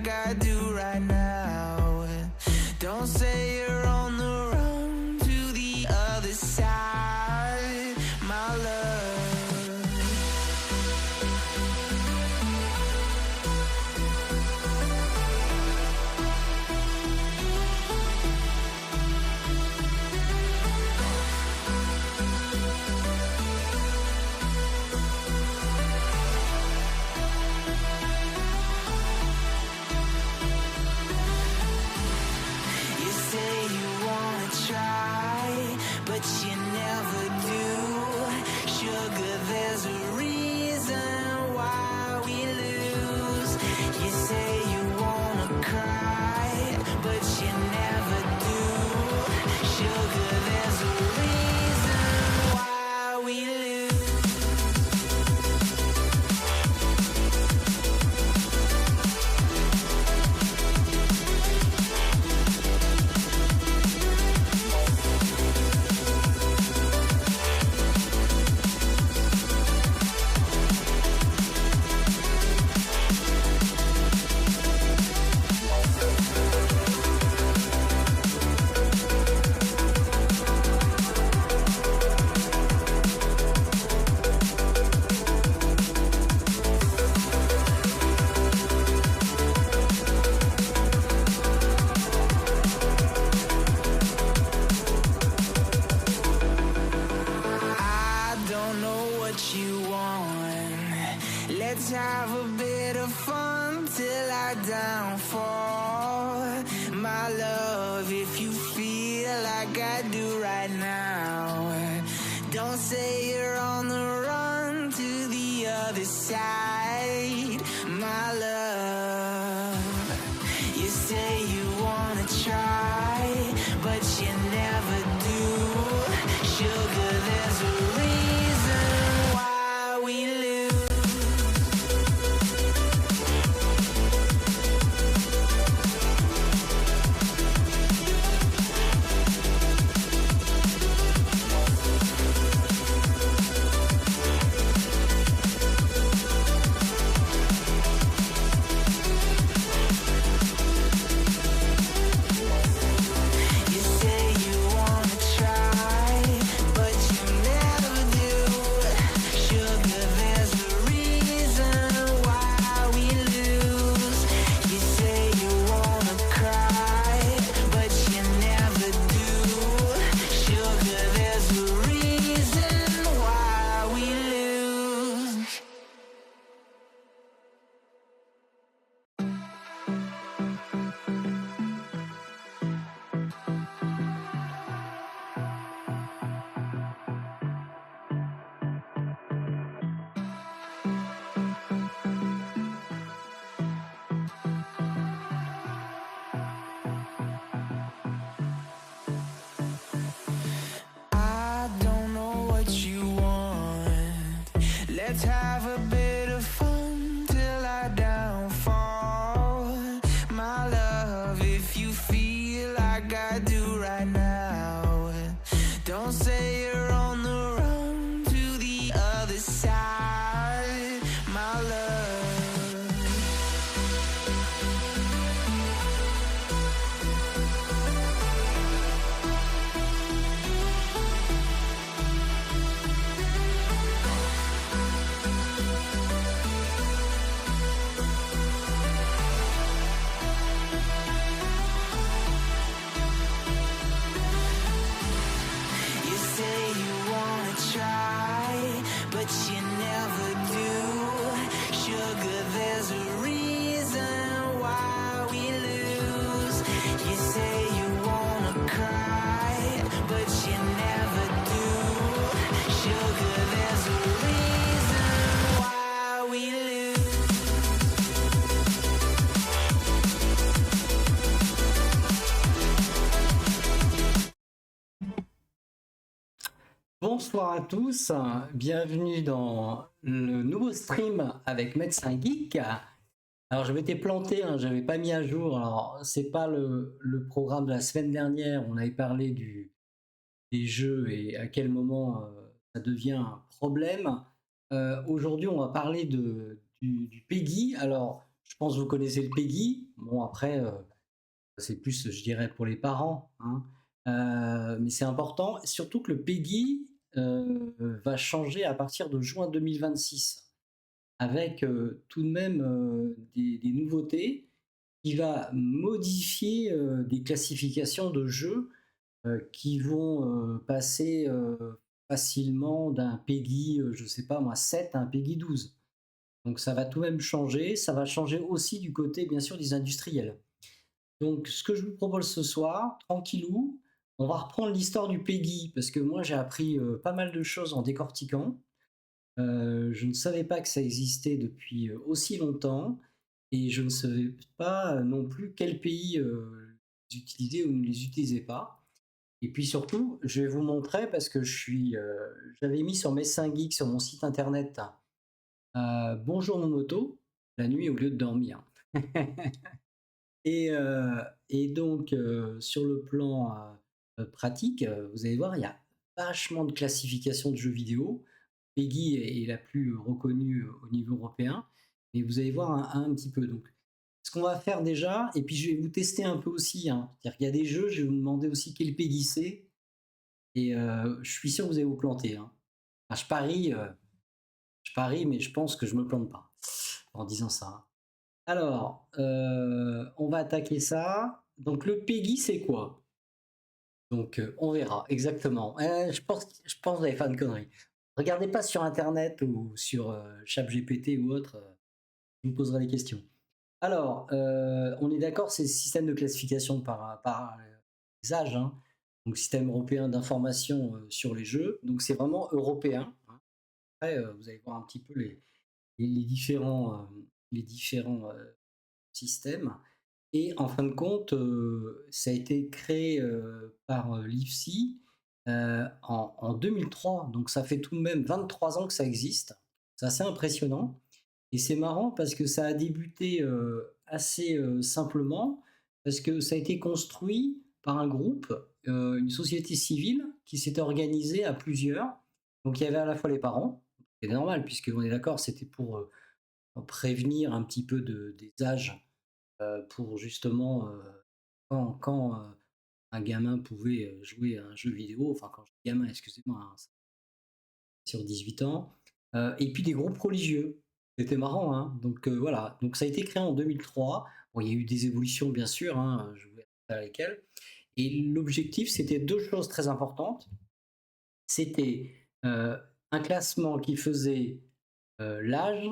like I do right now. Don't say you're on the run to the other side, my love. You say you wanna try, but you never do. Sugar, there's a reason why we lose. You say you wanna cry, but you never do. Sugar, there's a reason why we lose. I don't know what you want. Let's have a bit of fun till I downfall. My love, if you feel like I do right now, don't say you're on the run to the other side, my love. You say you wanna try, but you never do. Sugar, there's a reason why we lose. You say you wanna try, but you never do. Sugar, there's a reason why we lose. You say you wanna cry, but you never do. Sugar, there's a reason why we lose. I don't know what you want. Let's have a bit of fun till I downfall. My love, if you feel like I do right now, don't say you're on the run to the other side, my love. You say you wanna try, but you never do. Sugar, there's a reason why we lose. You say you wanna cry, but you never do. Sugar, there's a reason why we lose. Bonsoir à tous, bienvenue dans le nouveau stream avec Médecin Geek. Alors je m'étais planté, j'avais pas mis à jour, alors c'est pas le programme de la semaine dernière, on avait parlé des jeux et à quel moment ça devient un problème. Aujourd'hui on va parler du PEGI. Alors je Je pense que vous connaissez le PEGI. Bon, après, c'est plus, je dirais, pour les parents, hein. Mais c'est important, surtout que le PEGI va changer à partir de juin 2026, avec tout de même des nouveautés qui va modifier des classifications de jeux qui vont passer facilement d'un PEGI, je sais pas moi, 7 à un PEGI 12. Donc ça va tout de même changer. Ça va changer aussi du côté, bien sûr, des industriels. Donc ce que je vous propose ce soir, tranquillou, on va reprendre l'histoire du PEGI, parce que moi j'ai appris pas mal de choses en décortiquant. Je ne savais pas que ça existait depuis aussi longtemps, et je ne savais pas non plus quel pays les utilisait ou ne les utilisait pas. Et puis surtout, je vais vous montrer parce que j'avais mis sur Messingeek sur mon site internet Bonjour mon moto, la nuit au lieu de dormir. Et donc, sur le plan pratique, vous allez voir, il y a vachement de classifications de jeux vidéo. PEGI est la plus reconnue au niveau européen, mais vous allez voir un petit peu. Donc, ce qu'on va faire déjà, et puis je vais vous tester un peu aussi, hein. C'est-à-dire qu'il y a des jeux, je vais vous demander aussi quel PEGI c'est, et je suis sûr que vous allez vous planter, hein. Enfin, je parie, mais je pense que je me plante pas en disant ça, hein. Alors, on va attaquer ça. Donc le PEGI, c'est quoi? Donc on verra exactement. Je pense que vous allez faire une connerie. Regardez pas sur internet ou sur ChatGPT ou autre, je vous poserai les questions. Alors, on est d'accord, c'est le système de classification par les âges, hein. Donc système européen d'information sur les jeux. Donc c'est vraiment européen, hein. Après, vous allez voir un petit peu les différents système. Et en fin de compte, ça a été créé par l'IFSI en 2003. Donc ça fait tout de même 23 ans que ça existe. C'est assez impressionnant. Et c'est marrant parce que ça a débuté assez simplement, parce que ça a été construit par un groupe, une société civile qui s'était organisée à plusieurs. Donc il y avait à la fois les parents, c'est normal, puisqu'on est d'accord, c'était pour prévenir un petit peu des âges pour justement, quand un gamin pouvait jouer à un jeu vidéo, enfin quand je dis gamin, excusez-moi, hein, sur 18 ans, et puis des groupes religieux. C'était marrant, hein. Donc voilà, donc ça a été créé en 2003. Bon, il y a eu des évolutions bien sûr, hein, je vous avec lesquelles. Et l'objectif, c'était deux choses très importantes. C'était un classement qui faisait l'âge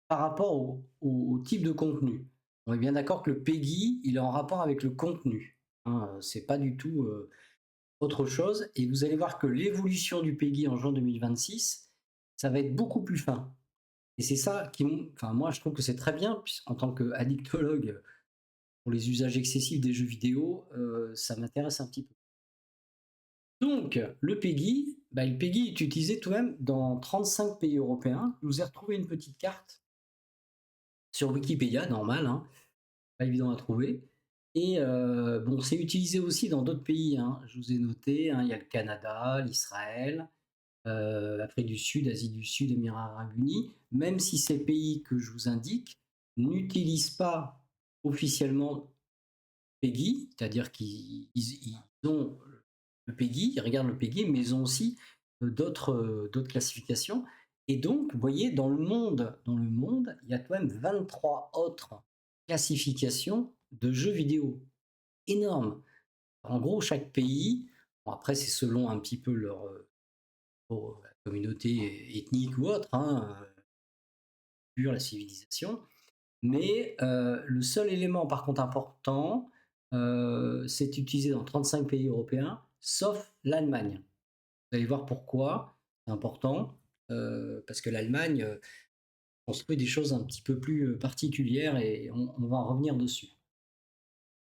par rapport au type de contenu. On est bien d'accord que le PEGI, il est en rapport avec le contenu, hein, c'est pas du tout autre chose. Et vous allez voir que l'évolution du PEGI en juin 2026, ça va être beaucoup plus fin. Et c'est ça enfin moi je trouve que c'est très bien, en tant qu'addictologue pour les usages excessifs des jeux vidéo, ça m'intéresse un petit peu. Donc le PEGI, le PEGI est utilisé tout de même dans 35 pays européens. Je vous ai retrouvé une petite carte sur Wikipédia, normal, hein, pas évident à trouver. Et bon, c'est utilisé aussi dans d'autres pays, hein. Je vous ai noté, hein, il y a le Canada, l'Israël, l'Afrique du Sud, Asie du Sud, Émirats arabes unis, même si ces pays que je vous indique n'utilisent pas officiellement PEGI, c'est-à-dire qu'ils ont le PEGI, ils regardent le PEGI, mais ils ont aussi d'autres classifications. Et donc, vous voyez, dans le monde, il y a quand même 23 autres classifications de jeux vidéo. Énorme. En gros, chaque pays, bon, après c'est selon un petit peu leur communauté ethnique ou autre, hein, la civilisation, mais le seul élément par contre important, c'est utilisé dans 35 pays européens, sauf l'Allemagne. Vous allez voir pourquoi c'est important, parce que l'Allemagne construit des choses un petit peu plus particulières et on va en revenir dessus.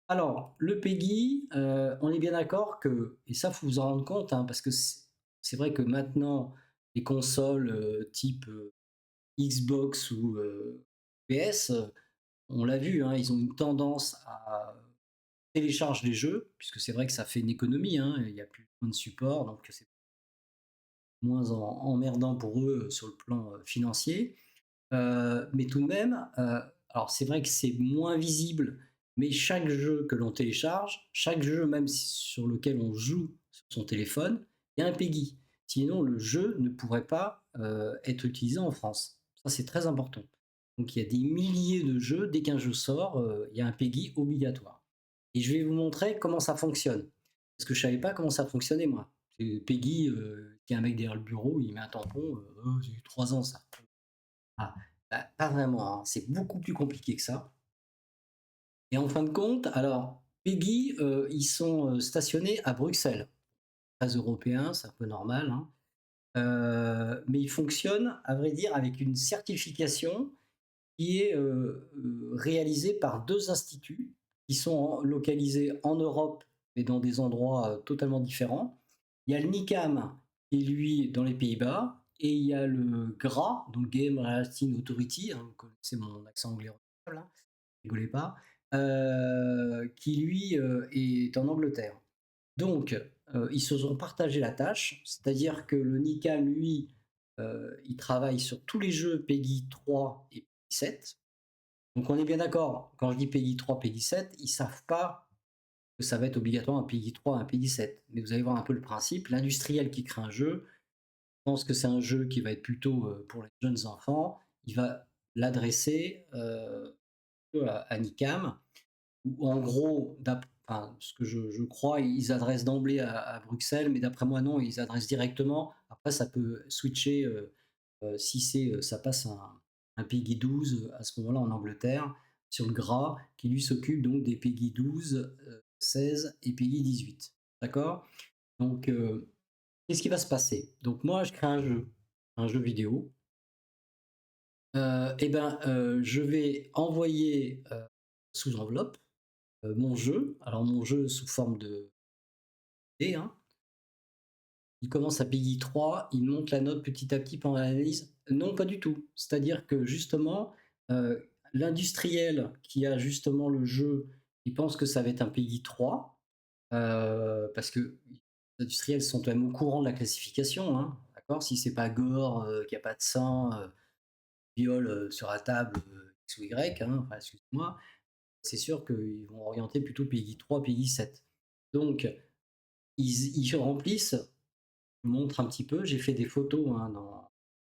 Alors, le PEGI, on est bien d'accord que, et ça, faut vous en rendre compte, hein, parce que c'est vrai que maintenant, les consoles type Xbox ou PS, on l'a vu, hein, ils ont une tendance à télécharger les jeux, puisque c'est vrai que ça fait une économie, hein, il n'y a plus besoin de support, donc c'est moins emmerdant pour eux sur le plan financier. Mais tout de même, alors c'est vrai que c'est moins visible, mais chaque jeu que l'on télécharge, chaque jeu même sur lequel on joue sur son téléphone, il y a un PEGI. Sinon, le jeu ne pourrait pas être utilisé en France. Ça, c'est très important. Donc, il y a des milliers de jeux. Dès qu'un jeu sort, il y a un PEGI obligatoire. Et je vais vous montrer comment ça fonctionne. Parce que je ne savais pas comment ça fonctionnait, moi. Peggy, qui est un mec derrière le bureau, il met un tampon. J'ai eu 3 ans, ça. Ah, bah, pas vraiment, hein. C'est beaucoup plus compliqué que ça. Et en fin de compte, alors, Peggy, ils sont stationnés à Bruxelles. Très européens, c'est un peu normal, hein. Mais ils fonctionnent, à vrai dire, avec une certification qui est réalisée par 2 instituts qui sont localisés en Europe, mais dans des endroits totalement différents. Il y a le NICAM, qui est lui dans les Pays-Bas, et il y a le GRA, donc Game Relating Authority, hein, vous connaissez mon accent anglais, là, rigolez pas, qui lui est en Angleterre. Donc, ils se sont partagé la tâche, c'est-à-dire que le NICAM, lui, il travaille sur tous les jeux PEGI 3 et PEGI 7. Donc on est bien d'accord, quand je dis PEGI 3, PEGI 7, ils ne savent pas que ça va être obligatoire un PEGI 3, un PEGI 7. Mais vous allez voir un peu le principe. L'industriel qui crée un jeu pense que c'est un jeu qui va être plutôt pour les jeunes enfants. Il va l'adresser à NICAM, où en gros, enfin, ce que je crois, ils adressent d'emblée à Bruxelles, mais d'après moi, non, ils adressent directement. Après, ça peut switcher si ça passe un PEGI 12 à ce moment-là en Angleterre, sur le GRA, qui lui s'occupe donc des PEGI 12, 16 et PEGI 18. D'accord. Donc, qu'est-ce qui va se passer? Donc, moi, je crée un jeu vidéo. Et ben, je vais envoyer sous enveloppe mon jeu. Alors, mon jeu sous forme de D, hein. Il commence à PEGI 3, il monte la note petit à petit pendant l'analyse. Non, pas du tout. C'est-à-dire que justement, l'industriel qui a justement le jeu, il pense que ça va être un PEGI 3, parce que les industriels sont quand même au courant de la classification, hein, d'accord. Si c'est pas gore, qu'il n'y a pas de sang, viol sur la table, X ou Y, hein, enfin, excuse-moi, c'est sûr qu'ils vont orienter plutôt PEGI 3, PEGI 7. Donc, ils remplissent, je vous montre un petit peu, j'ai fait des photos, hein,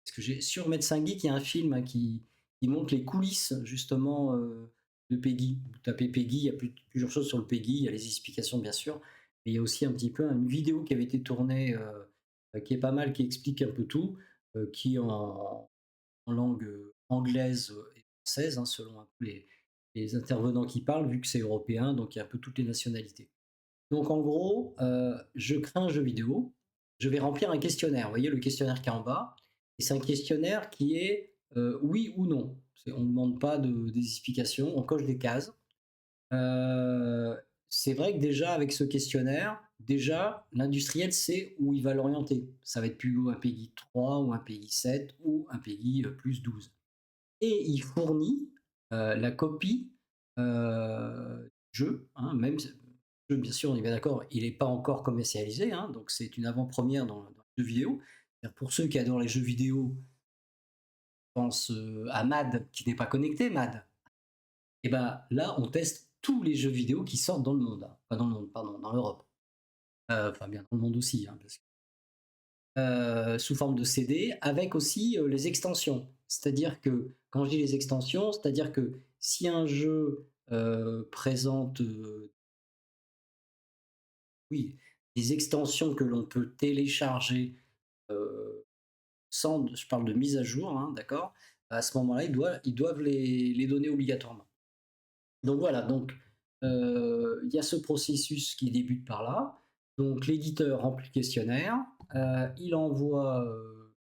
parce que sur Médecin Geek, il y a un film, hein, qui montre les coulisses justement de Peggy. Vous tapez Peggy, il y a plusieurs choses sur le Peggy, il y a les explications bien sûr, mais il y a aussi un petit peu une vidéo qui avait été tournée, qui est pas mal, qui explique un peu tout, qui est en langue anglaise et française, hein, selon un peu les intervenants qui parlent, vu que c'est européen, donc il y a un peu toutes les nationalités. Donc en gros, je crée un jeu vidéo, je vais remplir un questionnaire. Vous voyez le questionnaire qui est en bas? Et c'est un questionnaire qui est oui ou non. On ne demande pas des explications, on coche des cases. Heu, c'est vrai que déjà avec ce questionnaire, déjà l'industriel sait où il va l'orienter. Ça va être plutôt un PEGI 3 ou un PEGI 7 ou un PEGI plus 12. Et il fournit la copie du jeu, hein, même le jeu, bien sûr, on est bien d'accord, il n'est pas encore commercialisé, hein, donc c'est une avant-première dans le jeu vidéo. Pour ceux qui adorent les jeux vidéo, je pense à Mad, qui n'est pas connecté, Mad. Et ben là, on teste tous les jeux vidéo qui sortent dans le monde, hein. Pas dans le monde, pardon, dans l'Europe. Enfin, bien dans le monde aussi, hein, sous forme de CD, avec aussi les extensions. C'est-à-dire que, quand je dis les extensions, c'est-à-dire que si un jeu présente oui, des extensions que l'on peut télécharger sans, je parle de mise à jour, hein, d'accord. À ce moment-là, ils doivent les donner obligatoirement. Donc voilà, donc il y a ce processus qui débute par là. Donc l'éditeur remplit le questionnaire, il envoie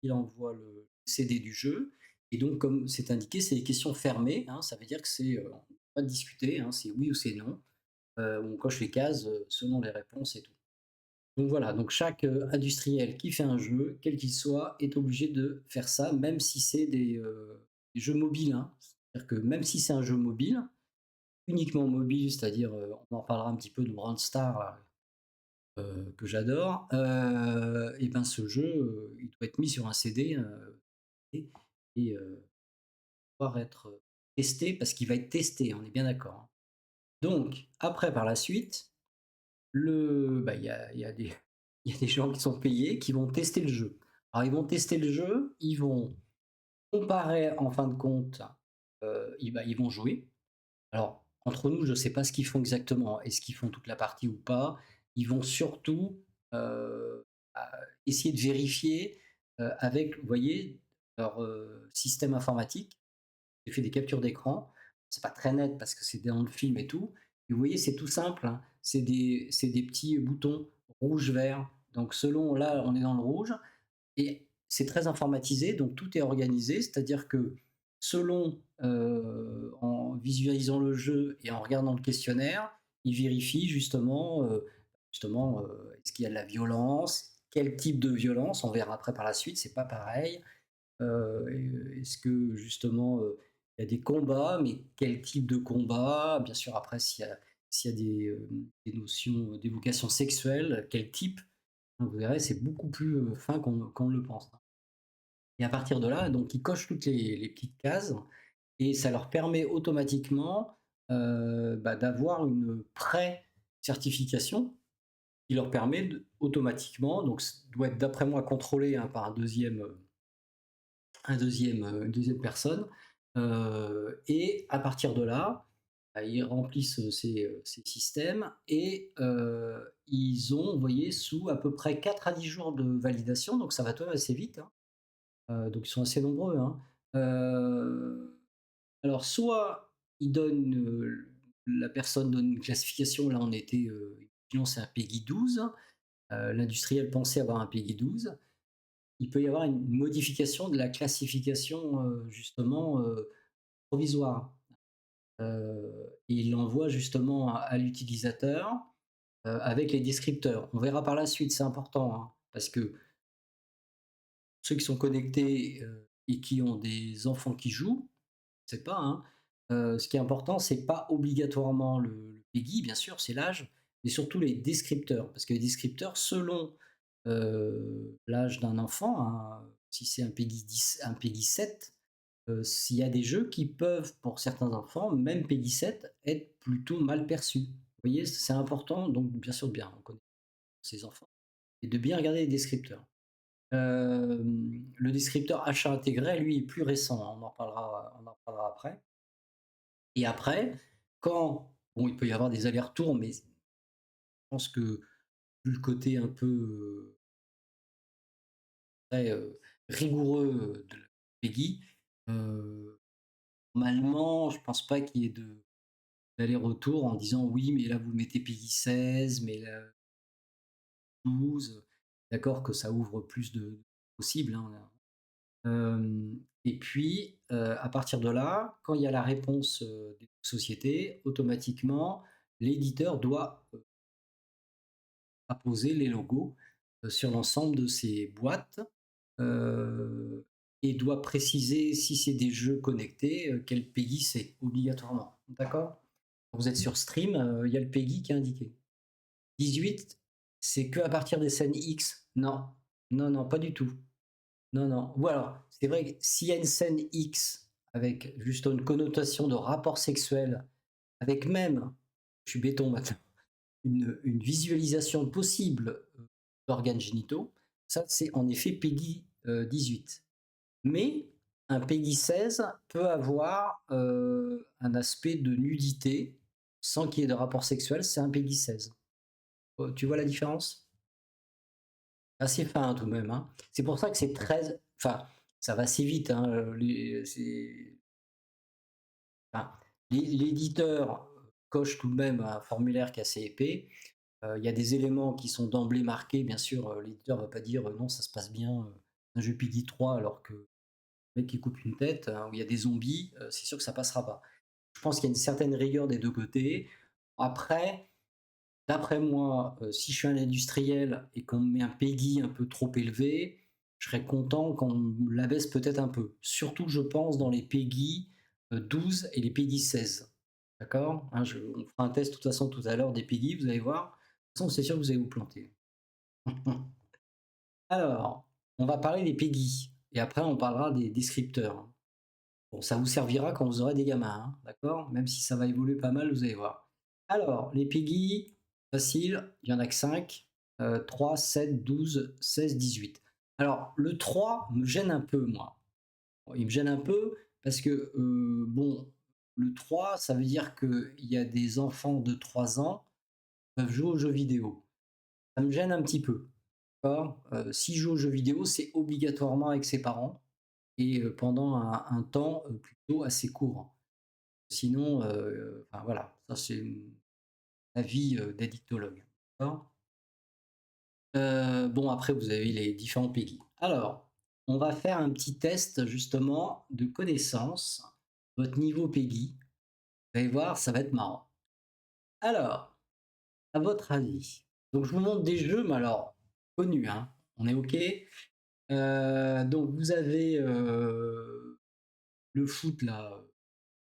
le CD du jeu, et donc comme c'est indiqué, c'est des questions fermées, hein, ça veut dire que on ne peut pas discuter, hein, c'est oui ou c'est non, on coche les cases selon les réponses et tout. Donc voilà, donc chaque industriel qui fait un jeu, quel qu'il soit, est obligé de faire ça, même si c'est des jeux mobiles, hein. C'est-à-dire que même si c'est un jeu mobile, uniquement mobile, c'est-à-dire, on en parlera un petit peu de Brawl Stars là, que j'adore, et ben ce jeu, il doit être mis sur un CD, et pouvoir être Testé parce qu'il va être testé, on est bien d'accord, hein. Donc après par la suite, il y a des il y a des gens qui sont payés, qui vont tester le jeu. Alors ils vont tester le jeu, ils vont comparer en fin de compte, ils vont jouer. Alors entre nous, je ne sais pas ce qu'ils font exactement. Est-ce qu'ils font toute la partie ou pas? Ils vont surtout, a essayer de vérifier, avec, vous voyez, leur, système informatique. J'ai fait des captures d'écran. C'est pas très net parce que c'est dans le film et tout. Et vous voyez, c'est tout simple, hein. C'est des petits boutons rouge, vert. Donc selon, là, on est dans le rouge et c'est très informatisé, donc tout est organisé. C'est-à-dire que selon, en visualisant le jeu et en regardant le questionnaire, il vérifie justement, est-ce qu'il y a de la violence? Quel type de violence? On verra après par la suite, c'est pas pareil. Est-ce que justement, il y a des combats, mais quel type de combat? Bien sûr, après, s'il y a des notions, d'évocation sexuelle, quel type? Donc vous verrez, c'est beaucoup plus, fin qu'on le pense, hein. Et à partir de là, donc ils cochent toutes les petites cases et ça leur permet automatiquement, d'avoir une pré-certification qui leur permet automatiquement, donc doit être d'après moi contrôlé, hein, par une deuxième personne. Et à partir de là, bah, ils remplissent ces systèmes et ils ont, vous voyez, sous à peu près 4 à 10 jours de validation, donc ça va quand même assez vite, hein. Donc ils sont assez nombreux, hein. Alors soit ils donnent, la personne donne une classification, là on était, imaginons c'est un PEGI 12, l'industriel pensait avoir un PEGI 12. Il peut y avoir une modification de la classification, justement, provisoire. Et il l'envoie justement à l'utilisateur, avec les descripteurs. On verra par la suite, c'est important, hein, parce que ceux qui sont connectés, et qui ont des enfants qui jouent, je sais pas, hein, ce qui est important, c'est pas obligatoirement le PEGI, bien sûr, c'est l'âge, mais surtout les descripteurs. Parce que les descripteurs, selon, l'âge d'un enfant, hein, si c'est un PEGI 10, un PEGI 7, s'il y a des jeux qui peuvent, pour certains enfants, même PEGI 7, être plutôt mal perçus. Vous voyez, c'est important, donc bien sûr de bien connaître ses enfants et de bien regarder les descripteurs. Le descripteur achat intégré, lui, est plus récent, hein, on en reparlera après. Et après, quand bon, il peut y avoir des allers-retours, mais je pense que vu le côté un peu, très, rigoureux, de la PEGI, heu, normalement, je pense pas qu'il y ait d'aller-retour en disant: «Oui, mais là, vous mettez PEGI 16, mais là 12». D'accord que ça ouvre plus de possibles, hein. Et puis, à partir de là, quand il y a la réponse, des sociétés, automatiquement, l'éditeur doit, apposer les logos, sur l'ensemble de ces boîtes, heu et doit préciser si c'est des jeux connectés, quel PEGI c'est, obligatoirement. D'accord? Quand vous êtes sur Stream, il y a le PEGI qui est indiqué. 18, c'est que à partir des scènes X. Non, non, non, pas du tout. Non, non. Ou alors, c'est vrai que s'il y a une scène X avec juste une connotation de rapport sexuel, avec même, je suis béton maintenant, une visualisation possible, d'organes génitaux, ça c'est en effet PEGI, 18. Mais un PEGI 16 peut avoir, un aspect de nudité sans qu'il y ait de rapport sexuel, c'est un PEGI 16. Tu vois la différence? Assez fin tout de même, hein. C'est pour ça que c'est très, enfin, ça va assez vite, hein, enfin, l'éditeur coche tout de même un formulaire qui est assez épais. Il y a des éléments qui sont d'emblée marqués, bien sûr, l'éditeur va pas dire, «Non, ça se passe bien, un jeu PEGI 3», alors que le mec qui coupe une tête, où il y a des zombies, c'est sûr que ça passera pas. Je pense qu'il y a une certaine rigueur des 2 côtés. Après, d'après moi, si je suis un industriel et qu'on me met un PEGI un peu trop élevé, je serais content qu'on me l'abaisse peut-être un peu. Surtout, je pense, dans les PEGI, 12 et les PEGI 16. D'accord? Hein, on fera un test de toute façon tout à l'heure des PEGI, vous allez voir. De toute façon, c'est sûr que vous allez vous planter. Alors, on va parler des PEGI et après on parlera des descripteurs. Bon, ça vous servira quand vous aurez des gamins, hein, d'accord? Même si ça va évoluer pas mal, vous allez voir. Alors, les PEGI, facile, il y en a que 5, 3, 7, 12, 16, 18. Alors, le 3 me gêne un peu, moi. Bon, il me gêne un peu parce que, bon, le 3, ça veut dire qu'il y a des enfants de 3 ans qui peuvent jouer aux jeux vidéo. Ça me gêne un petit peu, d'accord? S'ils jouent aux jeux vidéo, c'est obligatoirement avec ses parents et pendant un temps, plutôt assez court. Sinon, enfin voilà, ça c'est l'avis, d'addictologue, d'accord? Bon après vous avez les différents PEGI. Alors, on va faire un petit test justement de connaissance, votre niveau PEGI. Vous allez voir, ça va être marrant. Alors, à votre avis, donc je vous montre des jeux, mais alors connus, hein, on est OK? Donc vous avez, le foot là,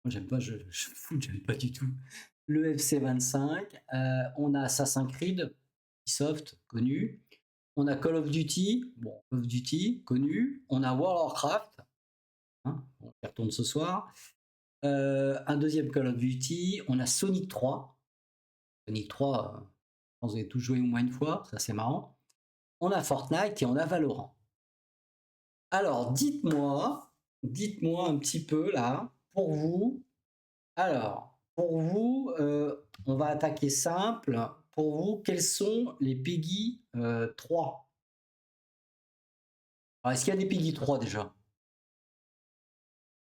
moi j'aime pas, foot, j'aime pas du tout. Le FC 25, on a Assassin's Creed, Ubisoft, connu. On a Call of Duty, bon, Call of Duty, connu. On a World of Warcraft, hein, on y retourne ce soir. Un deuxième Call of Duty. On a Sonic 3. Sonic 3, je pense que vous avez tous joué au moins une fois, ça c'est marrant. On a Fortnite et on a Valorant. Alors, dites-moi un petit peu là, pour vous. Alors, pour vous, on va attaquer simple. Pour vous, quels sont les PEGI 3? Alors, est-ce qu'il y a des PEGI 3 déjà?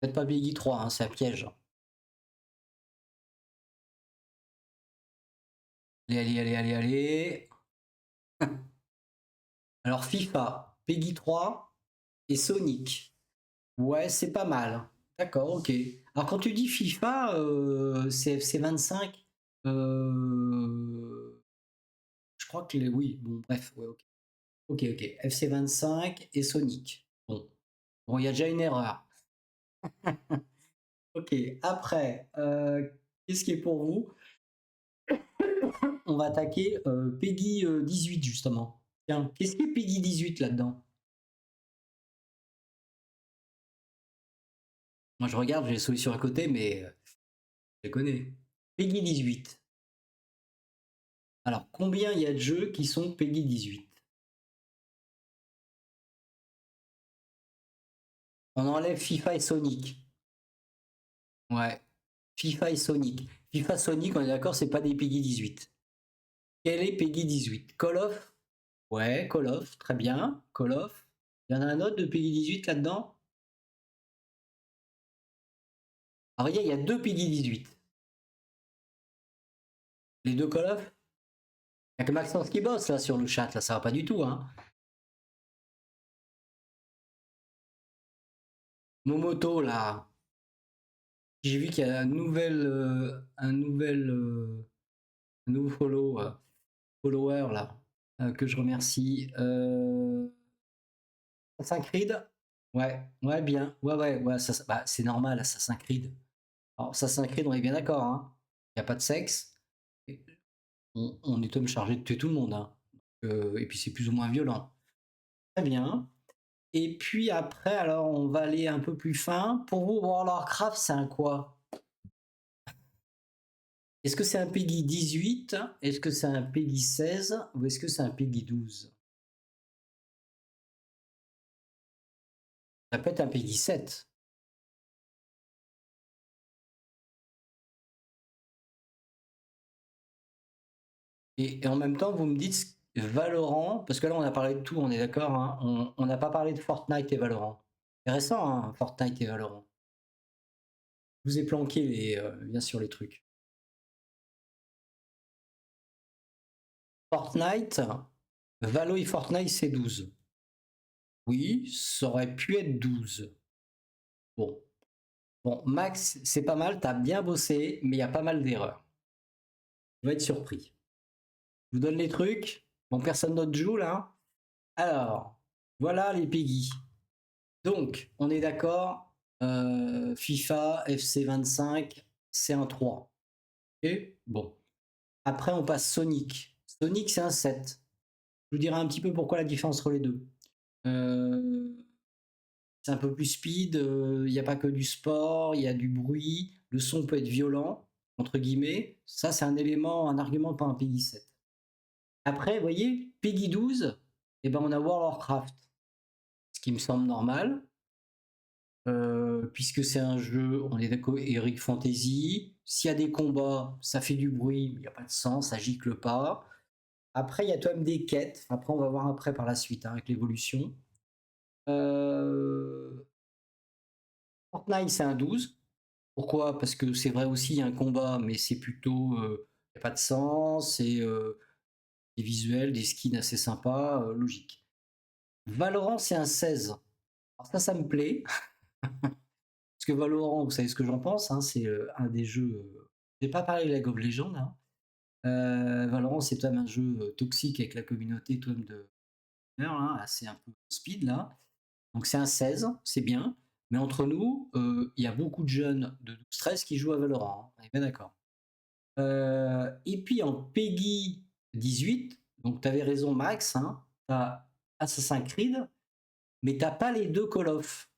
Faites pas PEGI 3, hein, c'est un piège. Allez. Alors, FIFA, PEGI 3 et Sonic. Ouais, c'est pas mal. D'accord, ok. Alors, quand tu dis FIFA, c'est FC25. Je crois que oui, bon, bref, ouais, ok. Ok, FC25 et Sonic. Bon, il y a déjà une erreur. Ok, après, qu'est-ce qui est pour vous? On va attaquer PEGI 18, justement. Tiens, qu'est-ce qui est PEGI 18 là-dedans? Moi, je regarde, j'ai les solutions à côté, mais je les connais. PEGI 18. Alors, combien il y a de jeux qui sont PEGI 18? On enlève FIFA et Sonic. Ouais. FIFA et Sonic. FIFA Sonic, on est d'accord, c'est pas des PEGI 18. Quel est PEGI 18? Call of? Ouais, Call of, très bien. Call of. Il y en a un autre de PEGI 18 là-dedans? Alors, il y a deux PEGI 18. Les deux Call of? Il n'y a que Maxence qui bosse là sur le chat, là, ça va pas du tout, hein. Momoto, là. J'ai vu qu'il y a un nouveau follower là, que je remercie. Assassin's Creed? Ouais, bien. Ouais, bah, c'est normal, Assassin's Creed. Alors, Assassin's Creed, on est bien d'accord, hein. Il n'y a pas de sexe. On est homme chargé de tuer tout le monde, hein. Et puis c'est plus ou moins violent. Très bien. Et puis après, alors on va aller un peu plus fin. Pour vous, World of Warcraft, c'est un quoi? Est-ce que c'est un PEGI 18? Est-ce que c'est un PEGI 16? Ou est-ce que c'est un PEGI 12? Ça peut être un PEGI 7. Et en même temps, vous me dites Valorant, parce que là on a parlé de tout, on est d'accord, hein, on n'a pas parlé de Fortnite et Valorant. C'est récent, hein, Fortnite et Valorant. Je vous ai planqué bien sûr les trucs. Fortnite, Valo et Fortnite c'est 12. Oui, ça aurait pu être 12. Bon. Bon, Max, c'est pas mal, t'as bien bossé, mais il y a pas mal d'erreurs. Tu vas être surpris. Je vous donne les trucs. Bon, personne d'autre joue là. Alors, voilà les PEGI. Donc, on est d'accord. FIFA, FC25, c'est un 3. Ok. Bon. Après, on passe Sonic. Sonic, c'est un 7. Je vous dirai un petit peu pourquoi la différence entre les deux. c'est un peu plus speed, il y a pas que du sport, il y a du bruit, le son peut être «violent» entre guillemets. Ça, c'est un élément, un argument pour un PEGI 7. Après, vous voyez, PEGI 12, et ben, on a World of Warcraft, ce qui me semble normal, puisque c'est un jeu, on est d'accord, Heroic Fantasy. S'il y a des combats, ça fait du bruit, mais il y a pas de sang, ça gicle pas. Après, il y a quand même des quêtes. Après, on va voir après par la suite, hein, avec l'évolution. Heu, Fortnite, c'est un 12. Pourquoi? Parce que c'est vrai aussi, il y a un combat, mais c'est plutôt, il y a pas de sang, des visuels, des skins assez sympas, logique. Valorant, c'est un 16. Alors ça me plaît, parce que Valorant, vous savez ce que j'en pense, hein, c'est, un des jeux, j'ai pas parlé de League of Legends, hein. Valorant, c'est quand même un jeu, toxique avec la communauté quand même de hein, assez un peu speed là. Donc c'est un 16, c'est bien, mais entre nous, il y a beaucoup de jeunes de 12-13 qui jouent à Valorant, hein, on est bien d'accord. Et puis en PEGI 18, donc tu avais raison Max, hein, tu as Assassin's Creed, mais tu pas les 2 Call of.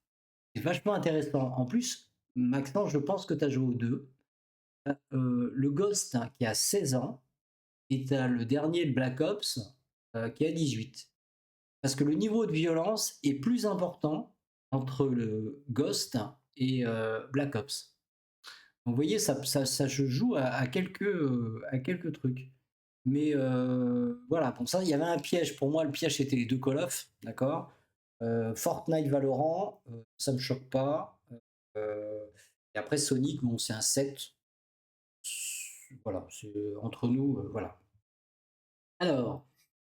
C'est vachement intéressant. En plus, Maxence, je pense que tu as joué aux 2. Le Ghost, hein, qui a 16 ans, et tu as le dernier, le Black Ops, qui a 18. Parce que le niveau de violence est plus important entre le Ghost et Black Ops. Donc vous voyez, ça se joue à quelques trucs. Mais voilà, pour ça, il y avait un piège. Pour moi, le piège, c'était les 2 Call of, d'accord. Fortnite, Valorant, ça me choque pas. Et après, Sonic, bon, c'est un 7. Voilà, c'est entre nous, voilà. Alors,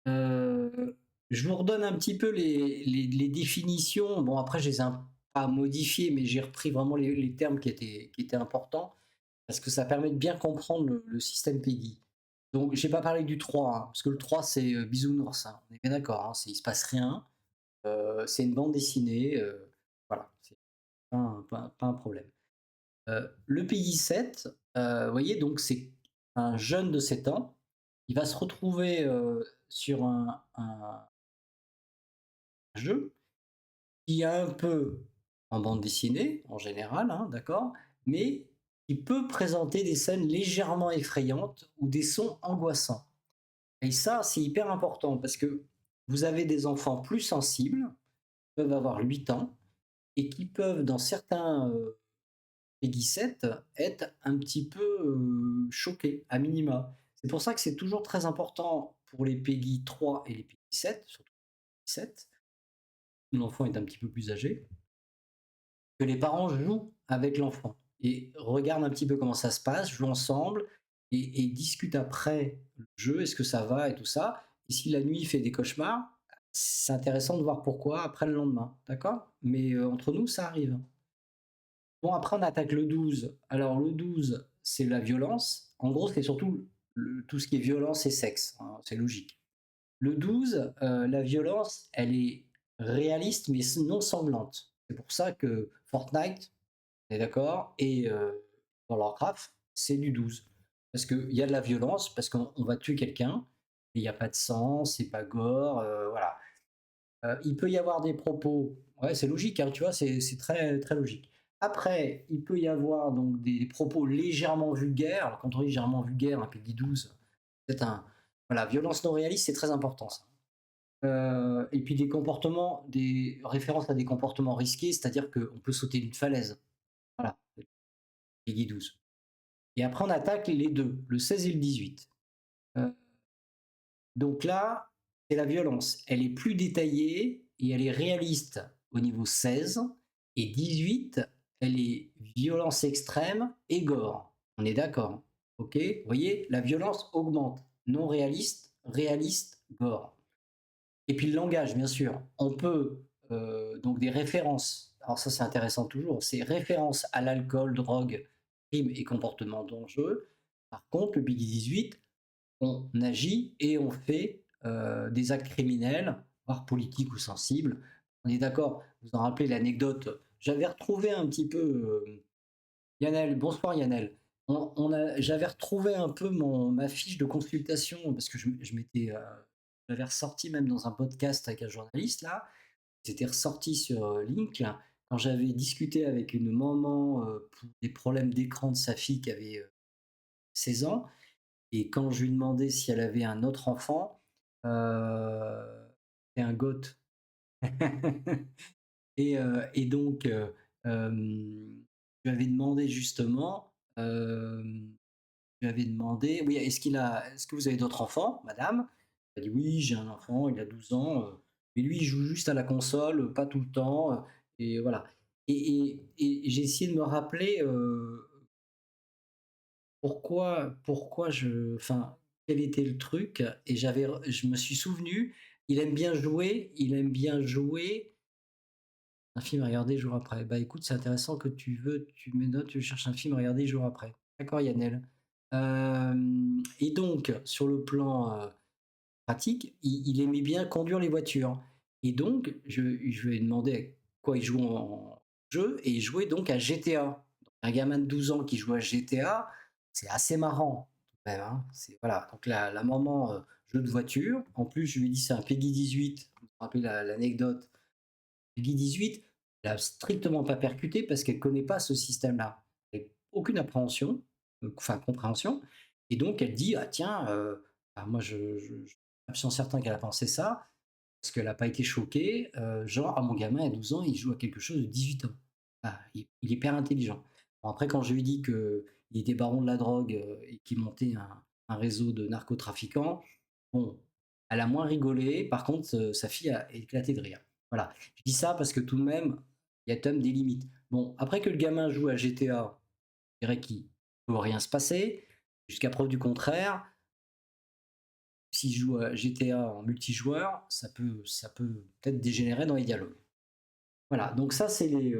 je vous redonne un petit peu les définitions. Bon, après, je les ai pas modifiées, mais j'ai repris vraiment les termes qui étaient importants, parce que ça permet de bien comprendre le système PEGI. Donc, j'ai pas parlé du 3, hein, parce que le 3, c'est bisounours, hein, on est bien d'accord, hein, il se passe rien, c'est une bande dessinée, voilà, c'est pas un problème. Le PEGI 7, vous voyez, donc c'est un jeune de 7 ans, il va se retrouver sur un jeu qui est un peu en bande dessinée, en général, hein, d'accord, mais qui peut présenter des scènes légèrement effrayantes ou des sons angoissants. Et ça, c'est hyper important parce que vous avez des enfants plus sensibles, qui peuvent avoir 8 ans, et qui peuvent, dans certains PEGI 7, être un petit peu choqués, à minima. C'est pour ça que c'est toujours très important pour les PEGI 3 et les PEGI 7, surtout les 7, l'enfant est un petit peu plus âgé, que les parents jouent avec l'enfant et regardent un petit peu comment ça se passe, jouent ensemble et discutent après le jeu, est-ce que ça va et tout ça. Et si la nuit il fait des cauchemars, c'est intéressant de voir pourquoi après le lendemain, d'accord? Mais entre nous, ça arrive. Bon, après, on attaque le 12. Alors, le 12, c'est la violence. En gros, c'est surtout tout ce qui est violence et sexe, hein, c'est logique. Le 12, la violence, elle est réaliste mais non sanglante. C'est pour ça que Fortnite, on est d'accord, et dans Warcraft, c'est du 12. Parce qu'il y a de la violence, parce qu'on va tuer quelqu'un, mais il n'y a pas de sang, c'est pas gore, voilà. Il peut y avoir des propos, ouais, c'est logique, hein, tu vois, c'est très, très logique. Après, il peut y avoir donc des propos légèrement vulgaires. Alors, quand on dit légèrement vulgaire, un PEGI 12, c'est un. Voilà, violence non réaliste, c'est très important ça. Et puis des comportements, des références à des comportements risqués, c'est-à-dire qu'on peut sauter d'une falaise. Voilà, PEGI 12. Et après, on attaque les deux, le 16 et le 18. Donc là, c'est la violence. Elle est plus détaillée et elle est réaliste au niveau 16. Et 18, elle est violence extrême et gore. On est d'accord. Ok. Vous voyez, la violence augmente. Non réaliste, réaliste, gore. Et puis le langage, bien sûr. On peut, donc des références. Alors ça, c'est intéressant toujours. C'est références à l'alcool, drogue, crimes et comportements dangereux. Par contre, le Big 18, on agit et on fait des actes criminels, voire politiques ou sensibles. On est d'accord, vous en rappelez l'anecdote. J'avais retrouvé un petit peu, Yannel, bonsoir Yannel. J'avais retrouvé un peu ma fiche de consultation parce que je m'étais, j'avais ressorti même dans un podcast avec un journaliste là. c'était ressorti sur Link, là, quand j'avais discuté avec une maman pour des problèmes d'écran de sa fille qui avait 16 ans, et quand je lui demandais si elle avait un autre enfant, c'était un goth. Et donc, je lui avais demandé justement, je lui avais demandé: «Oui, est-ce que vous avez d'autres enfants, madame?» Elle a dit: «Oui, j'ai un enfant, il a 12 ans, mais lui, il joue juste à la console, pas tout le temps, et voilà». Et j'ai essayé de me rappeler, pourquoi quel était le truc? Et je me suis souvenu, il aime bien jouer un film à regarder jour après. Bah, écoute, c'est intéressant que tu me notes, tu cherches un film à regarder jour après. D'accord, Yannel. Et donc, sur le plan pratique, il aimait bien conduire les voitures. Et donc, je lui ai demandé à quoi il jouait en jeu, et il jouait donc à GTA. Un gamin de 12 ans qui joue à GTA, c'est assez marrant, quand même, hein. Voilà. Donc, la maman, jeu de voiture. En plus, je lui ai dit c'est un Peggy 18. Vous vous rappelez l'anecdote? Peggy 18, elle a strictement pas percuté parce qu'elle connaît pas ce système-là. Elle a aucune appréhension, compréhension. Et donc elle dit: «Ah tiens, moi je suis absolument certain qu'elle a pensé ça, parce qu'elle a pas été choquée, genre: "Ah mon gamin à 12 ans, il joue à quelque chose de 18 ans". Ah, il est hyper intelligent». Bon après quand je lui ai dit qu'il était baron de la drogue, et qu'il montait un réseau de narcotrafiquants, bon, elle a moins rigolé. Par contre, sa fille a éclaté de rire. Voilà. Je dis ça parce que tout de même, il y a quand même des limites. Bon, après que le gamin joue à GTA, je dirais qu'il ne peut rien se passer. Jusqu'à preuve du contraire, s'il joue à GTA en multijoueur, ça peut peut-être dégénérer dans les dialogues. Voilà, donc ça, c'est les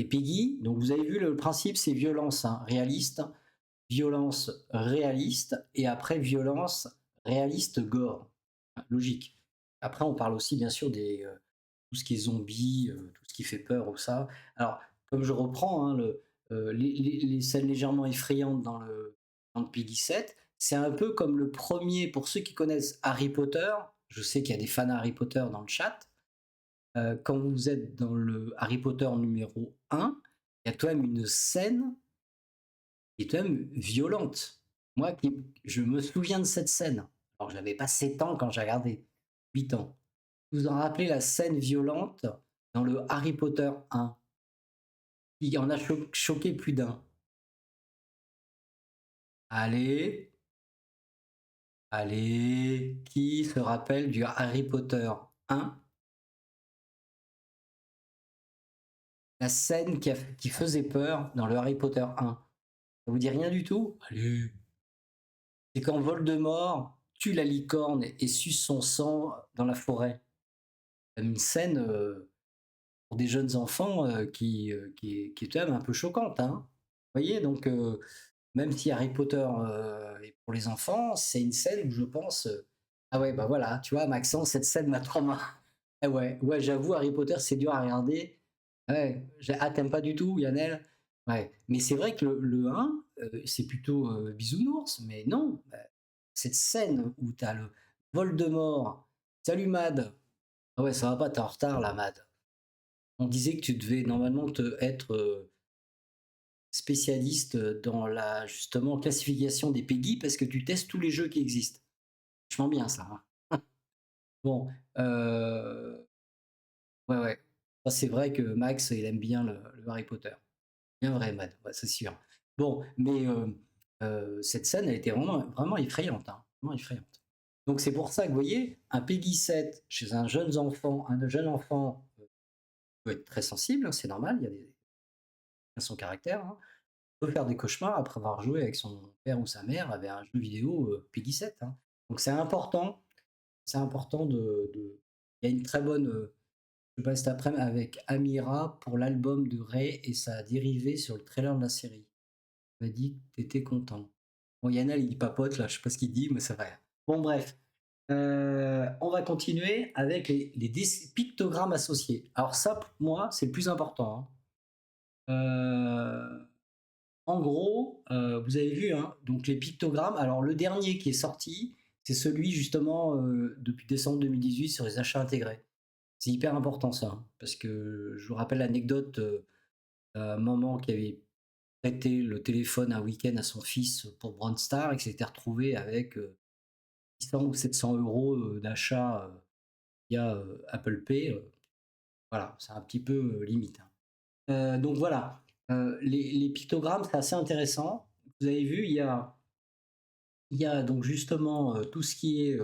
PEGI. Donc vous avez vu le principe, c'est violence réaliste, violence réaliste, et après violence réaliste gore. Logique. Après, on parle aussi bien sûr tout ce qui est zombie, tout ce qui fait peur ou ça. Alors, comme je reprends, hein, les scènes légèrement effrayantes dans le Peggy 7, c'est un peu comme le premier, pour ceux qui connaissent Harry Potter, je sais qu'il y a des fans Harry Potter dans le chat, quand vous êtes dans le Harry Potter numéro 1, il y a quand même une scène qui est quand même violente. Moi, je me souviens de cette scène. Alors, je n'avais pas 7 ans quand j'ai regardé, 8 ans. Vous en rappelez la scène violente dans le Harry Potter 1, qui en a choqué plus d'un. Allez, allez, qui se rappelle du Harry Potter 1? La scène qui faisait peur dans le Harry Potter 1. Ça vous dit rien du tout? Allez. C'est quand Voldemort tue la licorne et suce son sang dans la forêt. Une scène pour des jeunes enfants qui est quand même un peu choquante, hein. Vous voyez, donc même si Harry Potter est pour les enfants, c'est une scène où je pense ah ouais, bah voilà, tu vois, Maxence, cette scène m'a trauma. Ah ouais, ouais, j'avoue, Harry Potter, c'est dur à regarder. Ouais, t'aimes pas du tout, Yannel? Ouais, mais c'est vrai que le 1, c'est plutôt bisounours, mais non, cette scène où t'as le Voldemort. Salut Mad. Ah ouais, ça va pas, t'es en retard là, Mad. On disait que tu devais normalement être spécialiste dans la justement classification des PEGI parce que tu testes tous les jeux qui existent. Vachement bien ça, hein. Bon, ouais, ouais. Ça, c'est vrai que Max, il aime bien le Harry Potter. Bien vrai, Mad, ouais, c'est sûr. Bon, mais cette scène, elle était vraiment, vraiment effrayante, hein, vraiment effrayante. Donc c'est pour ça que vous voyez, un PEGI 7 chez un jeune enfant peut être très sensible, hein, c'est normal, il y a son caractère, hein. Peut faire des cauchemars après avoir joué avec son père ou sa mère avec un jeu vidéo Peggy 7, hein. Donc c'est important il y a une très bonne, je passe cet après-midi avec Amira pour l'album de Ray et sa dérivée sur le trailer de la série. Il m'a dit que tu étais content. Bon, Yana, il papote là, je sais pas ce qu'il dit, mais ça va. Bon, bref. On va continuer avec les pictogrammes associés. Alors ça, pour moi, c'est le plus important, hein. En gros, vous avez vu, hein, donc les pictogrammes. Alors le dernier qui est sorti, c'est celui justement depuis décembre 2018 sur les achats intégrés. C'est hyper important ça, hein, parce que je vous rappelle l'anecdote, maman qui avait prêté le téléphone un week-end à son fils pour Brawl Stars et qui s'était retrouvée avec, 600 ou 700 € d'achat, via, Apple Pay, voilà, c'est un petit peu, limite, hein. Donc voilà, les pictogrammes, c'est assez intéressant. Vous avez vu, il y a donc justement, tout ce qui est,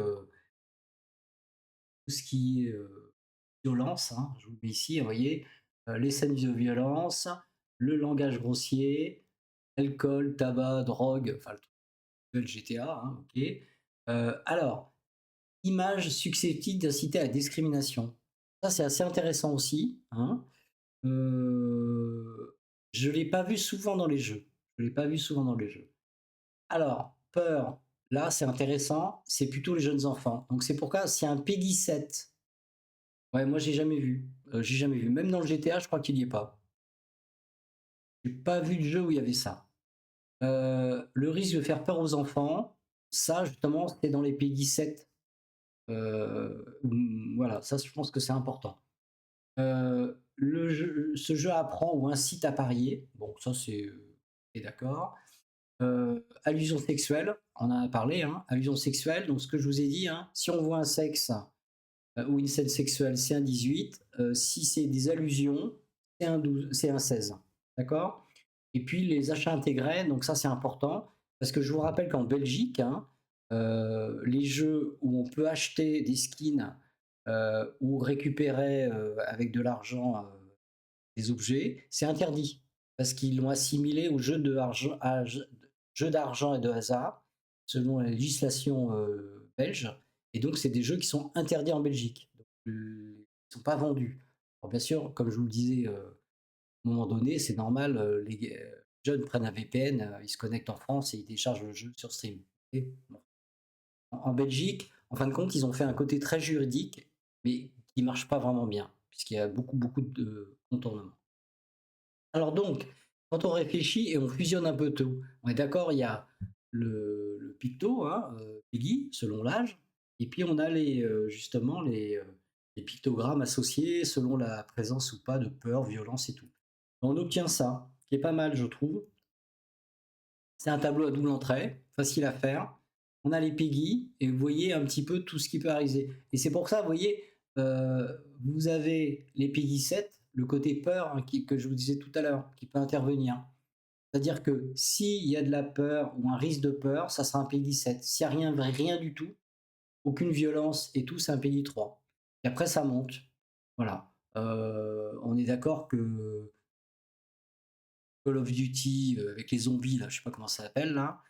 violence, hein, je vous le mets ici, vous voyez, les scènes de violence, le langage grossier, alcool, tabac, drogue, enfin le GTA, hein, OK. Alors, images susceptibles d'inciter à la discrimination. Ça, c'est assez intéressant aussi, hein. Je l'ai pas vu souvent dans les jeux. Je l'ai pas vu souvent dans les jeux. Alors, peur, là, c'est intéressant, c'est plutôt les jeunes enfants. Donc c'est pourquoi s'il y a un Peggy 7, ouais, moi j'ai jamais vu. Même dans le GTA, je crois qu'il y est pas. J'ai pas vu de jeu où il y avait ça. Le risque de faire peur aux enfants, ça justement, c'est dans les Peggy 7. Voilà, ça je pense que c'est important. Ce jeu apprend ou incite à parier. Bon, ça c'est, OK, d'accord. Allusion sexuelle, on en a parlé, hein, allusion sexuelle, donc ce que je vous ai dit, hein, si on voit un sexe, ou une scène sexuelle, c'est un 18. Si c'est des allusions, c'est un 12, c'est un 16. D'accord? Et puis les achats intégrés, donc ça c'est important, parce que je vous rappelle qu'en Belgique, hein, les jeux où on peut acheter des skins, ou récupérer, avec de l'argent, des objets, c'est interdit. Parce qu'ils l'ont assimilé aux jeux d'argent et de hasard, selon la législation, belge. Et donc c'est des jeux qui sont interdits en Belgique. Donc, ils ne sont pas vendus. Alors bien sûr, comme je vous le disais, à un moment donné, c'est normal, les jeunes prennent un VPN, ils se connectent en France et ils téléchargent le jeu sur Steam. OK? Bon. En Belgique, en fin de compte, ils ont fait un côté très juridique, mais qui marche pas vraiment bien, puisqu'il y a beaucoup de contournements. Alors donc, quand on réfléchit et on fusionne un peu tout, on est d'accord, il y a le picto, hein, Peggy, selon l'âge, et puis on a justement les pictogrammes associés selon la présence ou pas de peur, violence et tout. On obtient ça, qui est pas mal, je trouve. C'est un tableau à double entrée, facile à faire. On a les Peggy et vous voyez un petit peu tout ce qui peut arriver. Et c'est pour ça, vous voyez, vous avez les Peggy 7, le côté peur, hein, que je vous disais tout à l'heure, qui peut intervenir. C'est-à-dire que s'il y a de la peur ou un risque de peur, ça sera un Peggy 7. S'il n'y a rien du tout, aucune violence et tout, c'est un Peggy 3. Et après, ça monte. Voilà. On est d'accord que Call of Duty, avec les zombies, là, je sais pas comment ça s'appelle, là,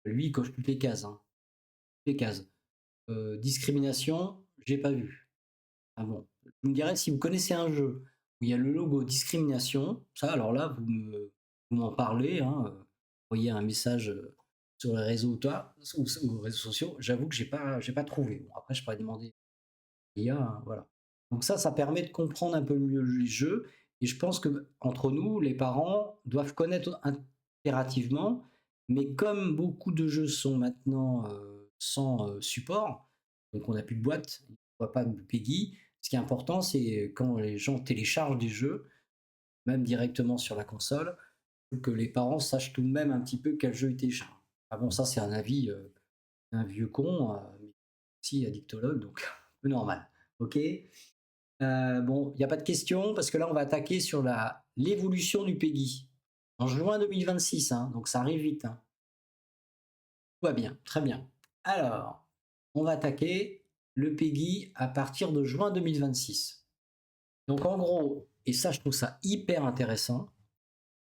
lui, il coche toutes les cases, hein. Toutes les cases. Discrimination, j'ai pas vu. Ah bon. Vous me direz, si vous connaissez un jeu où il y a le logo discrimination, ça, alors là, vous m'en parlez, hein, envoyez un message, sur les réseaux, toi, ou aux réseaux sociaux. J'avoue que j'ai pas trouvé. Bon, après, je pourrais demander à l'IA, hein, voilà. Donc ça permet de comprendre un peu mieux les jeux. Et je pense que entre nous, les parents doivent connaître impérativement. Mais comme beaucoup de jeux sont maintenant, sans, support, donc on n'a plus de boîte, on ne voit pas de Peggy. Ce qui est important, c'est quand les gens téléchargent des jeux, même directement sur la console, que les parents sachent tout de même un petit peu quel jeu ils téléchargent. Ah bon, ça c'est un avis, d'un vieux con, mais aussi addictologue, donc un peu normal. OK? Bon, il y a pas de questions parce que là, on va attaquer sur l'évolution du PEGI. En juin 2026, hein, donc ça arrive vite, hein. Tout va bien, très bien. Alors, on va attaquer le PEGI à partir de juin 2026. Donc en gros, et ça, je trouve ça hyper intéressant,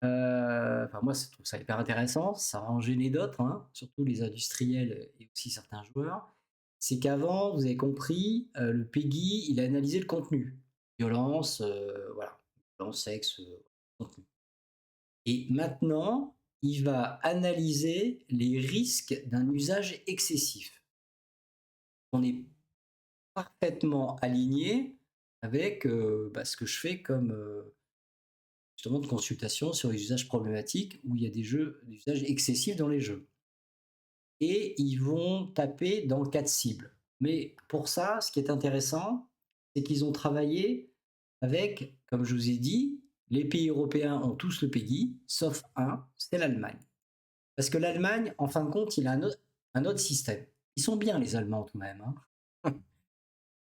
enfin moi, je trouve ça hyper intéressant, ça va en gêner d'autres, hein, surtout les industriels et aussi certains joueurs. C'est qu'avant, vous avez compris, le PEGI, il a analysé le contenu. Violence, voilà, violence, sexe, contenu. Et maintenant, il va analyser les risques d'un usage excessif. On est parfaitement aligné avec, ce que je fais comme, justement de consultation sur les usages problématiques où il y a des usages excessifs dans les jeux. Et ils vont taper dans le cas de cible. Mais pour ça, ce qui est intéressant, c'est qu'ils ont travaillé avec, comme je vous ai dit, les pays européens ont tous le PEGI, sauf un, c'est l'Allemagne. Parce que l'Allemagne, en fin de compte, il a un autre système. Ils sont bien, les Allemands, tout de même, hein.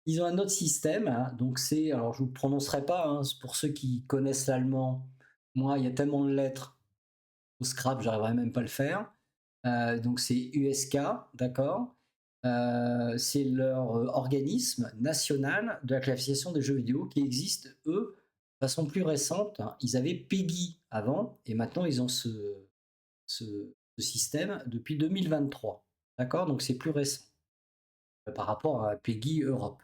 Ils ont un autre système, hein, donc c'est, alors je ne vous le prononcerai pas, hein, pour ceux qui connaissent l'allemand, moi, il y a tellement de lettres, au scrap, j'arriverai même pas à le faire. Donc c'est USK, d'accord. C'est leur organisme national de la classification des jeux vidéo qui existe, eux, de façon plus récente, hein. Ils avaient PEGI avant, et maintenant ils ont ce système depuis 2023, d'accord. Donc c'est plus récent par rapport à PEGI Europe.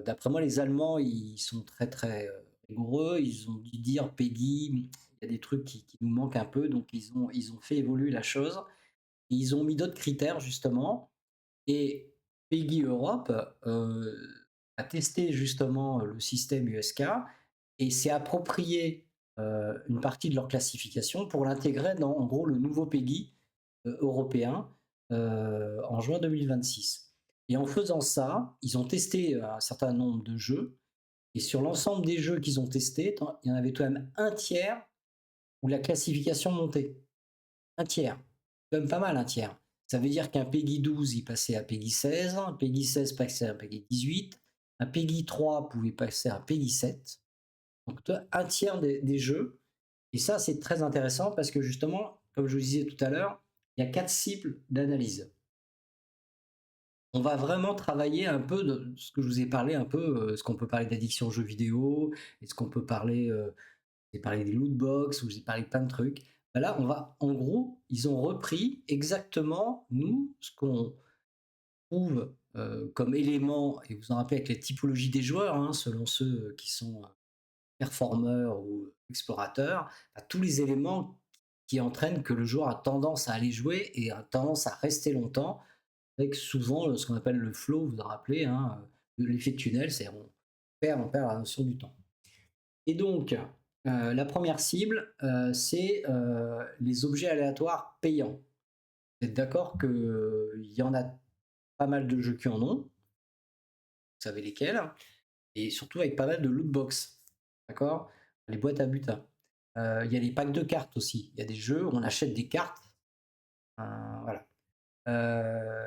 D'après moi, les Allemands, ils sont très très rigoureux. Ils ont dû dire PEGI, il y a des trucs qui nous manquent un peu, donc ils ont fait évoluer la chose. Et ils ont mis d'autres critères, justement. Et PEGI Europe a testé justement le système USK et s'est approprié une partie de leur classification pour l'intégrer dans, en gros, le nouveau PEGI européen en juin 2026. Et en faisant ça, ils ont testé un certain nombre de jeux. Et sur l'ensemble des jeux qu'ils ont testés, il y en avait tout de même un tiers où la classification montait. Un tiers. C'est quand même pas mal, un tiers. Ça veut dire qu'un PEGI 12, il passait à PEGI 16, un PEGI 16 passait à PEGI 18, un PEGI 3 pouvait passer à PEGI 7. Donc un tiers des jeux. Et ça, c'est très intéressant parce que justement, comme je vous disais tout à l'heure, il y a 4 cibles d'analyse. On va vraiment travailler un peu de ce que je vous ai parlé, un peu, ce qu'on peut parler d'addiction aux jeux vidéo, est-ce qu'on peut parler, j'ai parlé des loot box, ou j'ai parlé de plein de trucs. Ben là, on va, en gros, ils ont repris exactement, nous, ce qu'on trouve comme élément, et vous en rappelez avec les typologies des joueurs, hein, selon ceux qui sont performeurs ou explorateurs, ben, tous les éléments qui entraînent que le joueur a tendance à aller jouer et a tendance à rester longtemps, avec souvent ce qu'on appelle le flow, vous vous en rappelez, hein, l'effet tunnel, c'est on perd la notion du temps. Et donc, la première cible, c'est les objets aléatoires payants. Vous êtes d'accord qu'il y en a pas mal de jeux qui en ont, vous savez lesquels, et surtout avec pas mal de loot box, d'accord. Les boîtes à butin. Il y a les packs de cartes aussi. Il y a des jeux où on achète des cartes, voilà.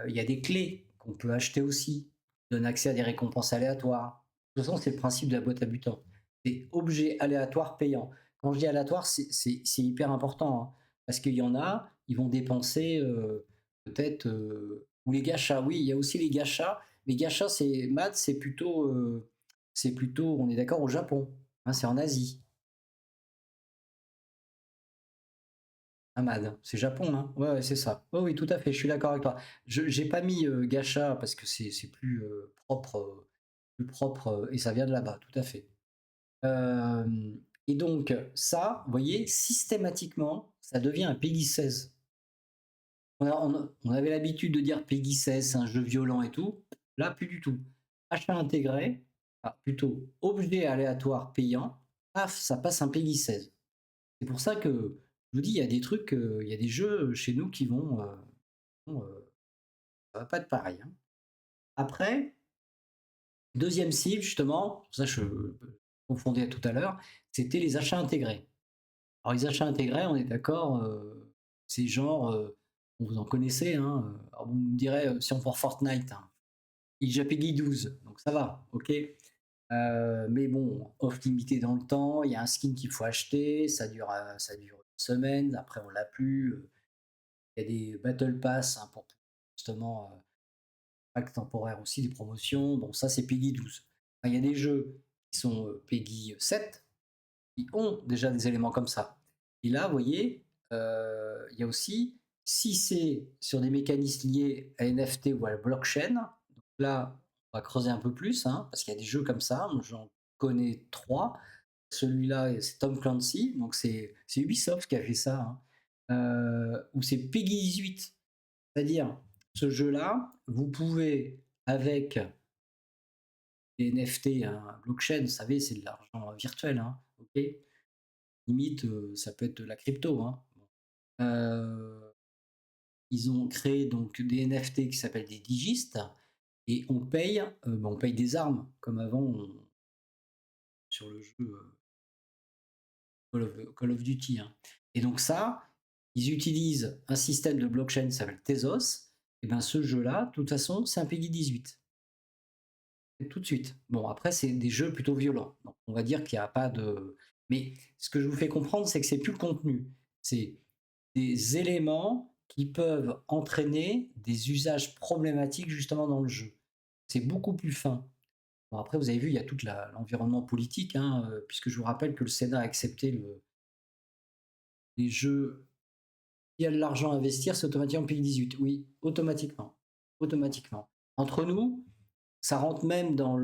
Il y a des clés qu'on peut acheter aussi, qui donnent accès à des récompenses aléatoires. De toute façon, c'est le principe de la boîte à butin. Des objets aléatoires payants. Quand je dis aléatoire, c'est hyper important, hein, parce qu'il y en a, ils vont dépenser peut-être. Ou les gachas, oui, il y a aussi les gachas. Les gachas, c'est plutôt, on est d'accord, au Japon, hein, c'est en Asie. Ahmad, c'est Japon, hein? Ouais, ouais, c'est ça. Oui, oui, tout à fait, je suis d'accord avec toi. Je j'ai pas mis gacha parce que c'est plus propre, et ça vient de là-bas, tout à fait. Et donc, ça, vous voyez, systématiquement, ça devient un PEGI 16. On avait l'habitude de dire PEGI 16, c'est un jeu violent et tout. Là, plus du tout. Achat intégré, plutôt objet aléatoire payant, paf, ça passe un PEGI 16. C'est pour ça que je vous dis, il y a des trucs, il y a des jeux chez nous qui ça va pas être pareil, hein. Après, deuxième cible, justement, ça je confondais tout à l'heure, c'était les achats intégrés. Alors les achats intégrés, on est d'accord, c'est genre, vous en connaissez, hein, alors on me dirait, si on prend Fortnite, hein, il est déjà PEGI 12, donc ça va, OK. Mais bon, off limité dans le temps, il y a un skin qu'il faut acheter, ça dure une semaine, après on l'a plus. Il y a des battle pass, hein, pour justement pack temporaire aussi, des promotions. Bon, ça c'est PEGI 12. Enfin, il y a des jeux qui sont PEGI 7 qui ont déjà des éléments comme ça. Et là, vous voyez, il y a aussi, si c'est sur des mécanismes liés à NFT ou à la blockchain, donc là, on va creuser un peu plus, hein, parce qu'il y a des jeux comme ça. J'en connais 3. Celui-là, c'est Tom Clancy, donc c'est Ubisoft qui a fait ça, hein. Ou c'est PEGI 18. C'est-à-dire, ce jeu-là, vous pouvez, avec des NFT, hein, blockchain, vous savez, c'est de l'argent virtuel, hein, ok. Limite, ça peut être de la crypto, hein. Bon. Ils ont créé donc des NFT qui s'appellent des digistes, et on paye des armes comme avant sur le jeu Call of Duty, hein. Et donc ça, ils utilisent un système de blockchain qui s'appelle Tezos. Et bien ce jeu-là, de toute façon, c'est un PEGI 18. Tout de suite. Bon, après, c'est des jeux plutôt violents. Donc, on va dire qu'il n'y a pas de. Mais ce que je vous fais comprendre, c'est que c'est plus le contenu. C'est des éléments qui peuvent entraîner des usages problématiques justement dans le jeu. C'est beaucoup plus fin. Bon, après, vous avez vu, il y a tout l'environnement politique, hein, puisque je vous rappelle que le Sénat a accepté les jeux. Il y a de l'argent à investir, c'est automatiquement PEGI 18. Oui, automatiquement. Automatiquement. Entre nous, ça rentre même dans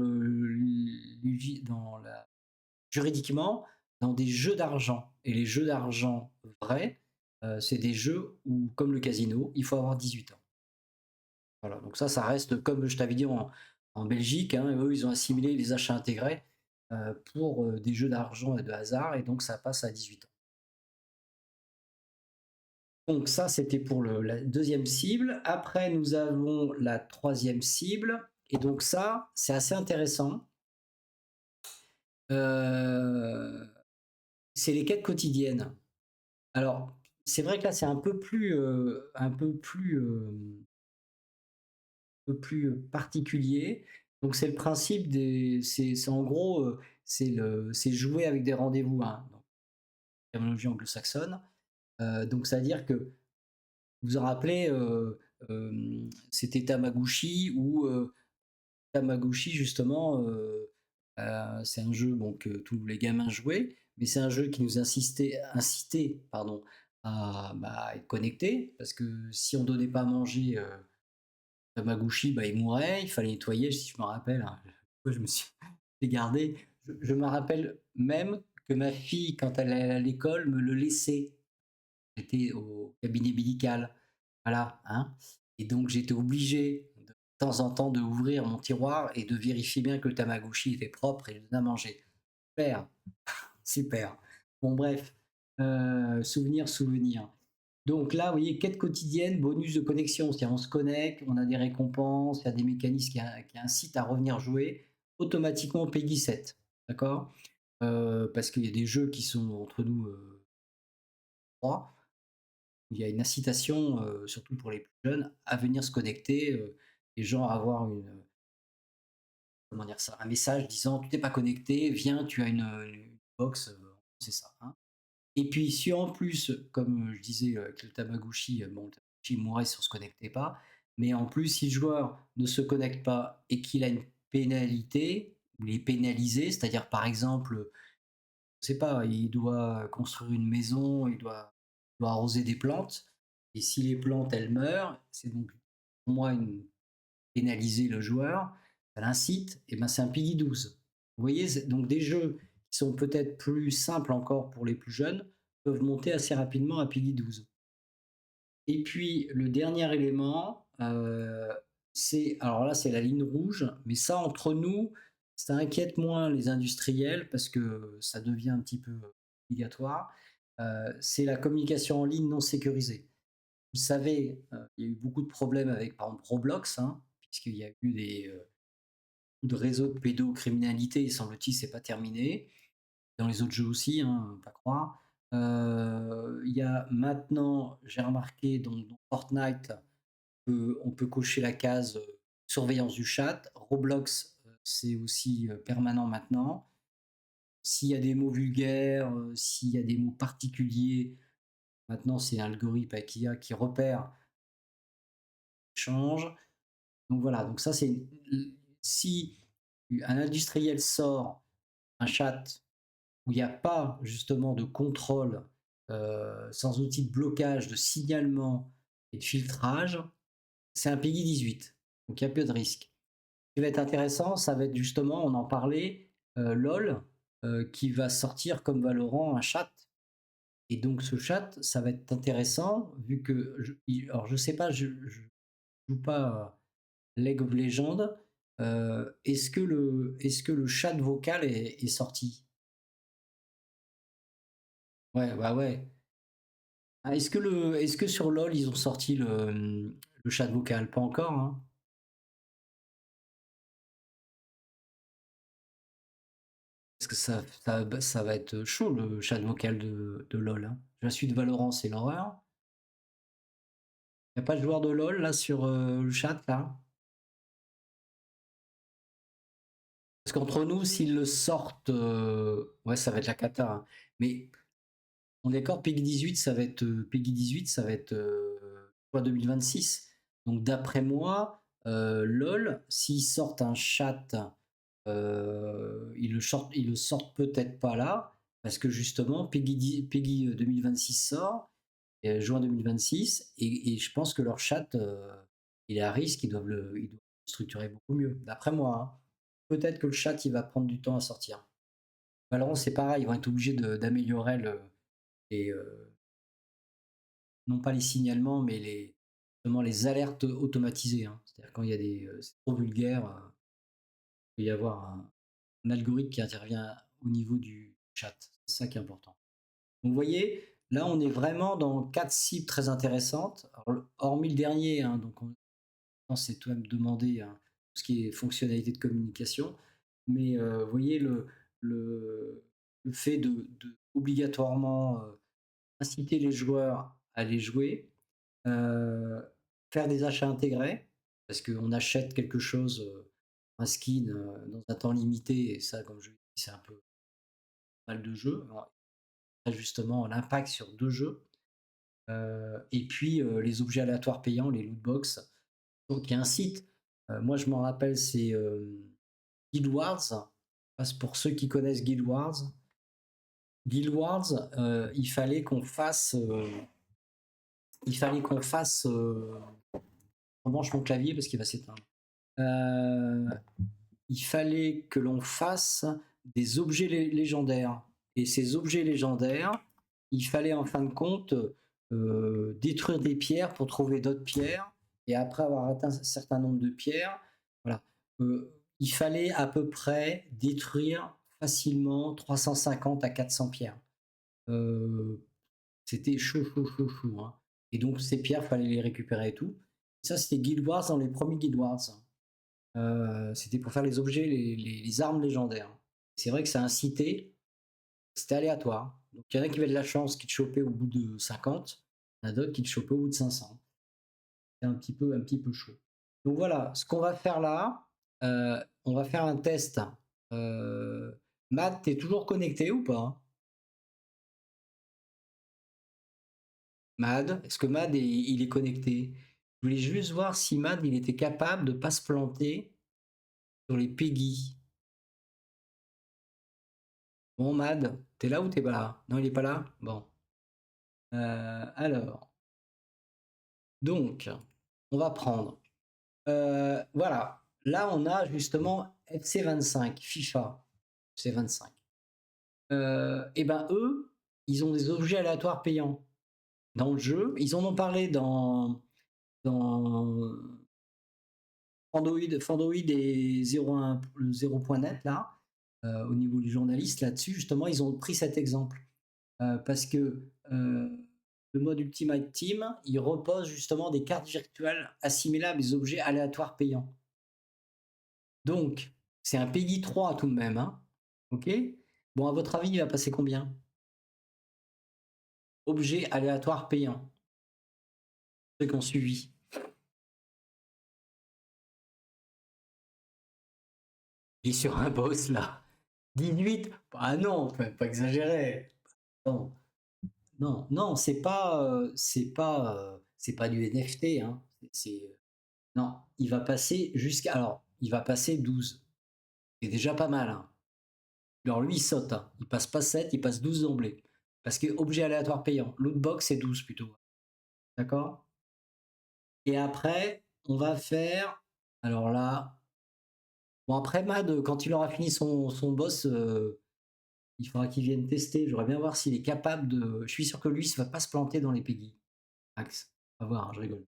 juridiquement dans des jeux d'argent. Et les jeux d'argent vrais, c'est des jeux où, comme le casino, il faut avoir 18 ans. Voilà, donc ça reste, comme je t'avais dit en Belgique, hein, eux, ils ont assimilé les achats intégrés pour des jeux d'argent et de hasard, et donc ça passe à 18 ans. Donc ça, c'était pour la deuxième cible. Après, nous avons la troisième cible. Et donc ça, c'est assez intéressant. C'est les quêtes quotidiennes. Alors, c'est vrai que là, c'est un peu plus particulier. Donc, c'est le principe c'est en gros, c'est jouer avec des rendez-vous, hein, donc, terminologie anglo-saxonne. Donc, c'est-à-dire que vous vous rappelez, c'était Tamagotchi ou Tamagotchi, justement, c'est un jeu bon, que tous les gamins jouaient, mais c'est un jeu qui nous incitait pardon, à être connectés, parce que si on ne donnait pas à manger Tamagotchi, bah, il mourait, il fallait nettoyer, si je me rappelle, hein, je me suis gardé. Je me rappelle même que ma fille, quand elle allait à l'école, me le laissait. J'étais au cabinet médical, voilà, hein. Et donc j'étais obligé de temps en temps de ouvrir mon tiroir et de vérifier bien que le Tamagotchi était propre et de donner à manger. Super, super. Bon bref, souvenir. Donc là, vous voyez, quête quotidienne, bonus de connexion. C'est-à-dire on se connecte, on a des récompenses, il y a des mécanismes qui incitent à revenir jouer automatiquement PEGI 7. D'accord. Parce qu'il y a des jeux qui sont entre nous 3. Il y a une incitation, surtout pour les plus jeunes, à venir se connecter, et genre avoir comment dire ça, un message disant tu t'es pas connecté, viens, tu as une box, c'est ça, hein. Et puis si en plus, comme je disais avec le Tamagotchi, bon, le Tamagotchi mourrait si on se connectait pas, mais en plus si le joueur ne se connecte pas et qu'il a une pénalité, il est pénalisé, c'est-à-dire par exemple, je sais pas, il doit construire une maison, il doit arroser des plantes, et si les plantes elles meurent, c'est donc pour moi pénaliser le joueur, ça l'incite, et ben c'est un PEGI 12. Vous voyez, donc des jeux qui sont peut-être plus simples encore pour les plus jeunes peuvent monter assez rapidement à PEGI 12. Et puis le dernier élément, alors là c'est la ligne rouge, mais ça entre nous, ça inquiète moins les industriels parce que ça devient un petit peu obligatoire. C'est la communication en ligne non sécurisée. Vous savez, il y a eu beaucoup de problèmes avec par exemple Roblox, hein, puisqu'il y a eu de réseaux de pédocriminalité, et semble-t-il, c'est pas terminé. Dans les autres jeux aussi, hein, pas croire. Il y a maintenant, j'ai remarqué, dans Fortnite, on peut cocher la case surveillance du chat. Roblox, c'est aussi permanent maintenant. S'il y a des mots vulgaires, s'il y a des mots particuliers, maintenant c'est un algorithme avec IA qui repère, change. Donc voilà, donc ça c'est si un industriel sort un chat où il n'y a pas justement de contrôle, sans outil de blocage, de signalement et de filtrage, c'est un PEGI 18. Donc il y a peu de risque. Ce qui va être intéressant, ça va être justement, on en parlait, LOL, qui va sortir comme Valorant un chat. Et donc ce chat, ça va être intéressant vu que, alors je sais pas, je joue pas League of Legends. Est-ce que le chat vocal est sorti? Ouais, bah ouais. Ah, est-ce que sur LoL ils ont sorti le chat vocal? Pas encore, hein. que ça va être chaud le chat vocal de LoL, hein. Je suis de Valorant, c'est l'horreur. Y a pas de joueur de LoL là sur le chat là? Parce qu'entre nous, s'ils le sortent, ouais, ça va être la cata, hein. Mais on est d'accord, Peggy 18, ça va être Peggy 18, ça va être 2026. Donc d'après moi, LoL, s'ils sortent un chat, ils le sortent peut-être pas là, parce que justement, Peggy 2026 sort, juin 2026, et je pense que leur chat, il est à risque, ils doivent le structurer beaucoup mieux. D'après moi, hein. Peut-être que le chat, il va prendre du temps à sortir. Valorant, c'est pareil, ils vont être obligés d'améliorer les, non pas les signalements, mais justement les alertes automatisées, hein. C'est-à-dire quand il y a c'est trop vulgaire, il peut y avoir un algorithme qui intervient au niveau du chat. C'est ça qui est important. Donc vous voyez, là on est vraiment dans 4 cibles très intéressantes. Alors, hormis le dernier, hein, donc c'est toi me demander, hein, tout ce qui est fonctionnalité de communication. Mais vous voyez le, le fait de obligatoirement inciter les joueurs à les jouer, faire des achats intégrés, parce qu'on achète quelque chose, un skin dans un temps limité, et ça, comme je dis, c'est un peu mal de jeu. Alors, justement, l'impact sur 2 jeux. Et puis les objets aléatoires payants, les loot box. Donc il y a un site, moi je m'en rappelle, c'est Guild Wars. Pour ceux qui connaissent Guild Wars, il fallait qu'on fasse. Il fallait qu'on fasse. On branche mon clavier parce qu'il va s'éteindre. Il fallait que l'on fasse des objets légendaires. Et ces objets légendaires, il fallait en fin de compte détruire des pierres pour trouver d'autres pierres. Et après avoir atteint un certain nombre de pierres, voilà, il fallait à peu près détruire facilement 350 à 400 pierres. C'était chaud, chaud, chaud, chaud, hein. Et donc ces pierres, il fallait les récupérer et tout. Ça, c'était Guild Wars dans les premiers Guild Wars. C'était pour faire les objets, les armes légendaires. C'est vrai que ça incitait, c'était aléatoire. Donc il y en a qui avaient de la chance qui te chopaient au bout de 50, il y en a d'autres qui te chopaient au bout de 500. C'est un petit peu chaud. Donc voilà, ce qu'on va faire là, on va faire un test. Matt, t'es toujours connecté ou pas? Mad, est-ce que Mad il est connecté? Je voulais juste voir si Mad il était capable de pas se planter sur les Peggy. Bon, Mad, t'es là ou t'es pas là? Non, il est pas là? Bon. Alors, donc, on va prendre. Voilà. Là, on a justement FC25, FIFA FC25. Et ben eux, ils ont des objets aléatoires payants dans le jeu. Ils en ont parlé dans Fandoid et 0.net là, au niveau du journaliste là-dessus. Justement, ils ont pris cet exemple parce que le mode Ultimate Team, il repose justement des cartes virtuelles assimilables à des objets aléatoires payants. Donc, c'est un Peggy 3 tout de même, hein. Ok. Bon, à votre avis, il va passer combien? Objets aléatoires payants. Ceux qui ont suivi. Il est sur un boss là. 18. Ah non, pas exagérer. Non, non, non, c'est pas du NFT, hein. Non, il va passer jusqu'à, alors, il va passer 12. C'est déjà pas mal, hein. Alors lui, il saute, hein. Il passe pas 7, il passe 12 d'emblée. Parce que objet aléatoire payant, lootbox c'est 12 plutôt. D'accord? Et après, on va faire, alors là, bon après Mad, quand il aura fini son boss, il faudra qu'il vienne tester. J'aimerais bien voir s'il est capable de. Je suis sûr que lui, il ne va pas se planter dans les Peggy. Max, on va voir, hein, je rigole.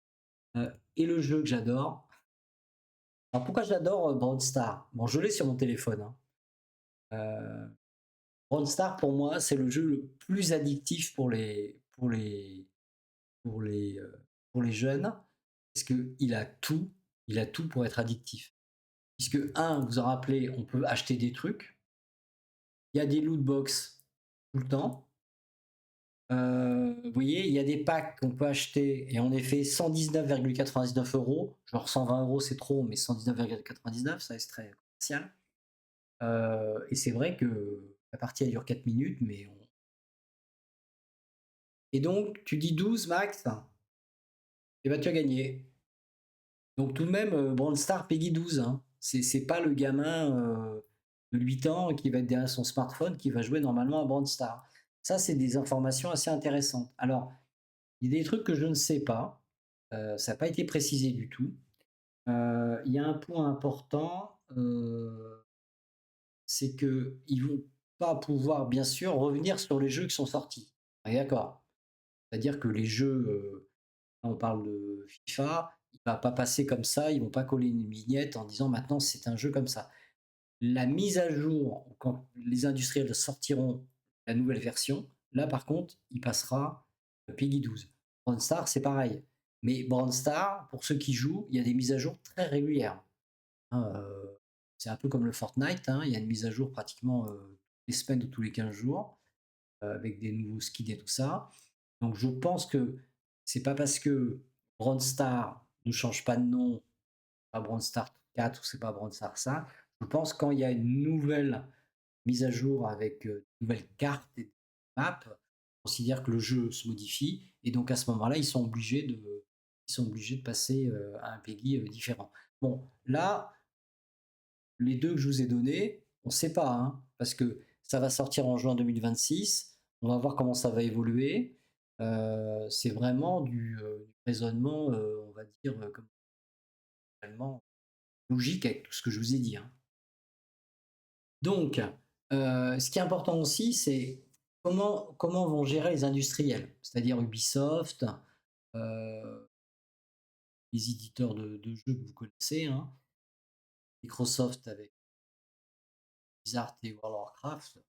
Et le jeu que j'adore. Alors pourquoi j'adore Brawl Stars? Bon, je l'ai sur mon téléphone, hein. Brawl Stars, pour moi, c'est le jeu le plus addictif pour les jeunes, parce qu'il a tout pour être addictif. Puisque, un, vous en rappelez, on peut acheter des trucs. il y a des loot box tout le temps. Vous voyez, il y a des packs qu'on peut acheter et en effet 119,99 euros. Genre 120 euros c'est trop, mais 119,99 ça reste très commercial. Et c'est vrai que la partie elle dure 4 minutes, mais et donc tu dis 12 max, et bah tu as gagné. Donc tout de même, Brawl Star Peggy 12, hein. C'est pas le gamin de 8 ans qui va être derrière son smartphone qui va jouer normalement à Brawl Star. Ça, c'est des informations assez intéressantes. Alors, il y a des trucs que je ne sais pas. Ça n'a pas été précisé du tout. Il y a un point important, c'est qu'ils vont pas pouvoir, bien sûr, revenir sur les jeux qui sont sortis. On est d'accord. C'est-à-dire que les jeux, on parle de FIFA, il va pas passer comme ça, ils vont pas coller une vignette en disant maintenant c'est un jeu comme ça. La mise à jour, quand les industriels sortiront la nouvelle version, là par contre, il passera Peggy 12. Star, c'est pareil. Mais Star, pour ceux qui jouent, il y a des mises à jour très régulières. Hein, c'est un peu comme le Fortnite, hein, il y a une mise à jour pratiquement toutes les semaines ou tous les 15 jours, avec des nouveaux skins et tout ça. Donc je pense que c'est pas parce que Star ne change pas de nom, pas Star 4 ou c'est pas Star 5. Je pense quand il y a une nouvelle mise à jour avec de nouvelles cartes et maps, on considère que le jeu se modifie et donc à ce moment-là, ils sont obligés de passer à un Peggy différent. Bon, là, les deux que je vous ai donnés, on ne sait pas, hein, parce que ça va sortir en juin 2026. On va voir comment ça va évoluer. C'est vraiment du raisonnement, on va dire, comme vraiment logique avec tout ce que je vous ai dit, hein. Donc, ce qui est important aussi, c'est comment vont gérer les industriels, c'est-à-dire Ubisoft, les éditeurs de jeux que vous connaissez, hein, Microsoft avec Blizzard et World of Warcraft,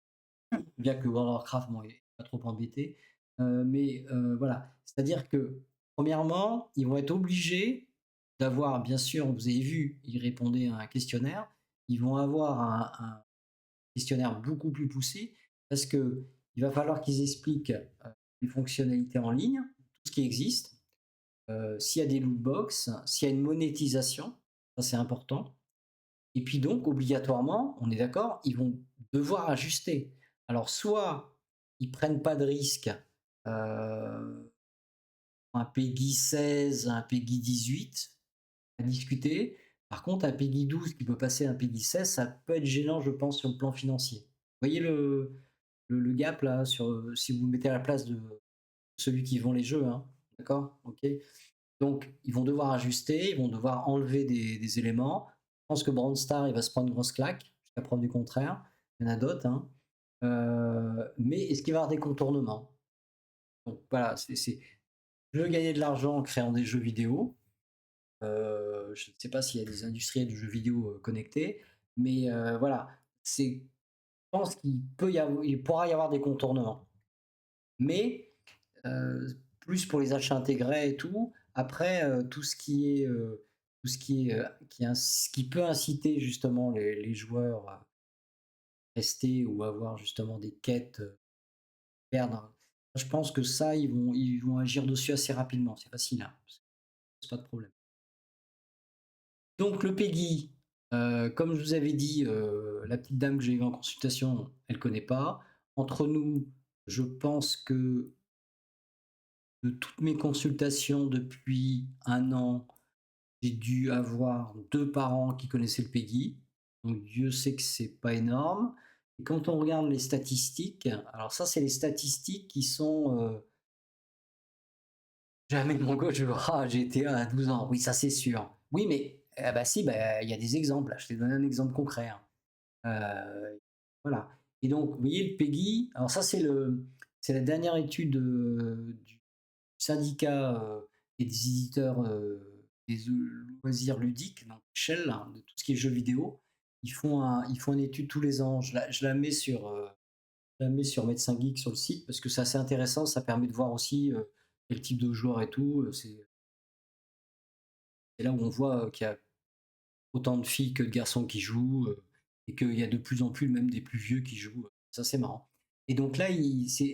bien que World of Warcraft m'ait pas trop embêté. Mais voilà, c'est-à-dire que, premièrement, ils vont être obligés d'avoir, bien sûr, vous avez vu, ils répondaient à un questionnaire, ils vont avoir un questionnaire beaucoup plus poussé parce que il va falloir qu'ils expliquent les fonctionnalités en ligne, tout ce qui existe, s'il y a des loot box, s'il y a une monétisation, ça c'est important. Et puis donc, obligatoirement, on est d'accord, ils vont devoir ajuster. Alors, soit ils prennent pas de risque, un PEGI 16, un PEGI 18, à discuter. Par contre, un PEGI 12 qui peut passer un PEGI 16, ça peut être gênant, je pense, sur le plan financier. Vous voyez le gap là, si vous mettez à la place de celui qui vend les jeux, hein, d'accord? Ok. Donc, ils vont devoir ajuster, ils vont devoir enlever des éléments. Je pense que Brawl Star, il va se prendre une grosse claque, jusqu'à preuve du contraire. Il y en a d'autres, hein. Mais est-ce qu'il va y avoir des contournements? Donc voilà, je veux gagner de l'argent en créant des jeux vidéo. Je ne sais pas s'il y a des industriels de jeux vidéo connectés, mais voilà, je pense il pourra y avoir des contournements. Mais plus pour les achats intégrés et tout. Après, tout ce qui est qui peut inciter justement les joueurs à rester ou avoir justement des quêtes, perdre. Je pense que ça, ils vont agir dessus assez rapidement. C'est facile, hein, c'est pas de problème. Donc le PEGI, comme je vous avais dit, la petite dame que j'ai eue en consultation, elle connaît pas. Entre nous, je pense que de toutes mes consultations depuis un an, j'ai dû avoir 2 parents qui connaissaient le PEGI. Donc Dieu sait que c'est pas énorme. Et quand on regarde les statistiques, alors ça, c'est les statistiques qui sont jamais mon gosse jouera à GTA à 12 ans. Oui, ça c'est sûr. Oui, mais bah si, bah, il y a des exemples. Là. Je t'ai donné un exemple concret, hein. Voilà. Et donc, vous voyez, le PEGI, alors ça, c'est la dernière étude du syndicat et des éditeurs des loisirs ludiques, donc Shell, hein, de tout ce qui est jeux vidéo. Ils font une étude tous les ans. Je la mets je la mets sur Médecin Geek sur le site parce que c'est assez intéressant. Ça permet de voir aussi quel type de joueur et tout. C'est là où on voit qu'il y a autant de filles que de garçons qui jouent et qu'il y a de plus en plus même des plus vieux qui jouent. Ça, c'est marrant. Et donc là,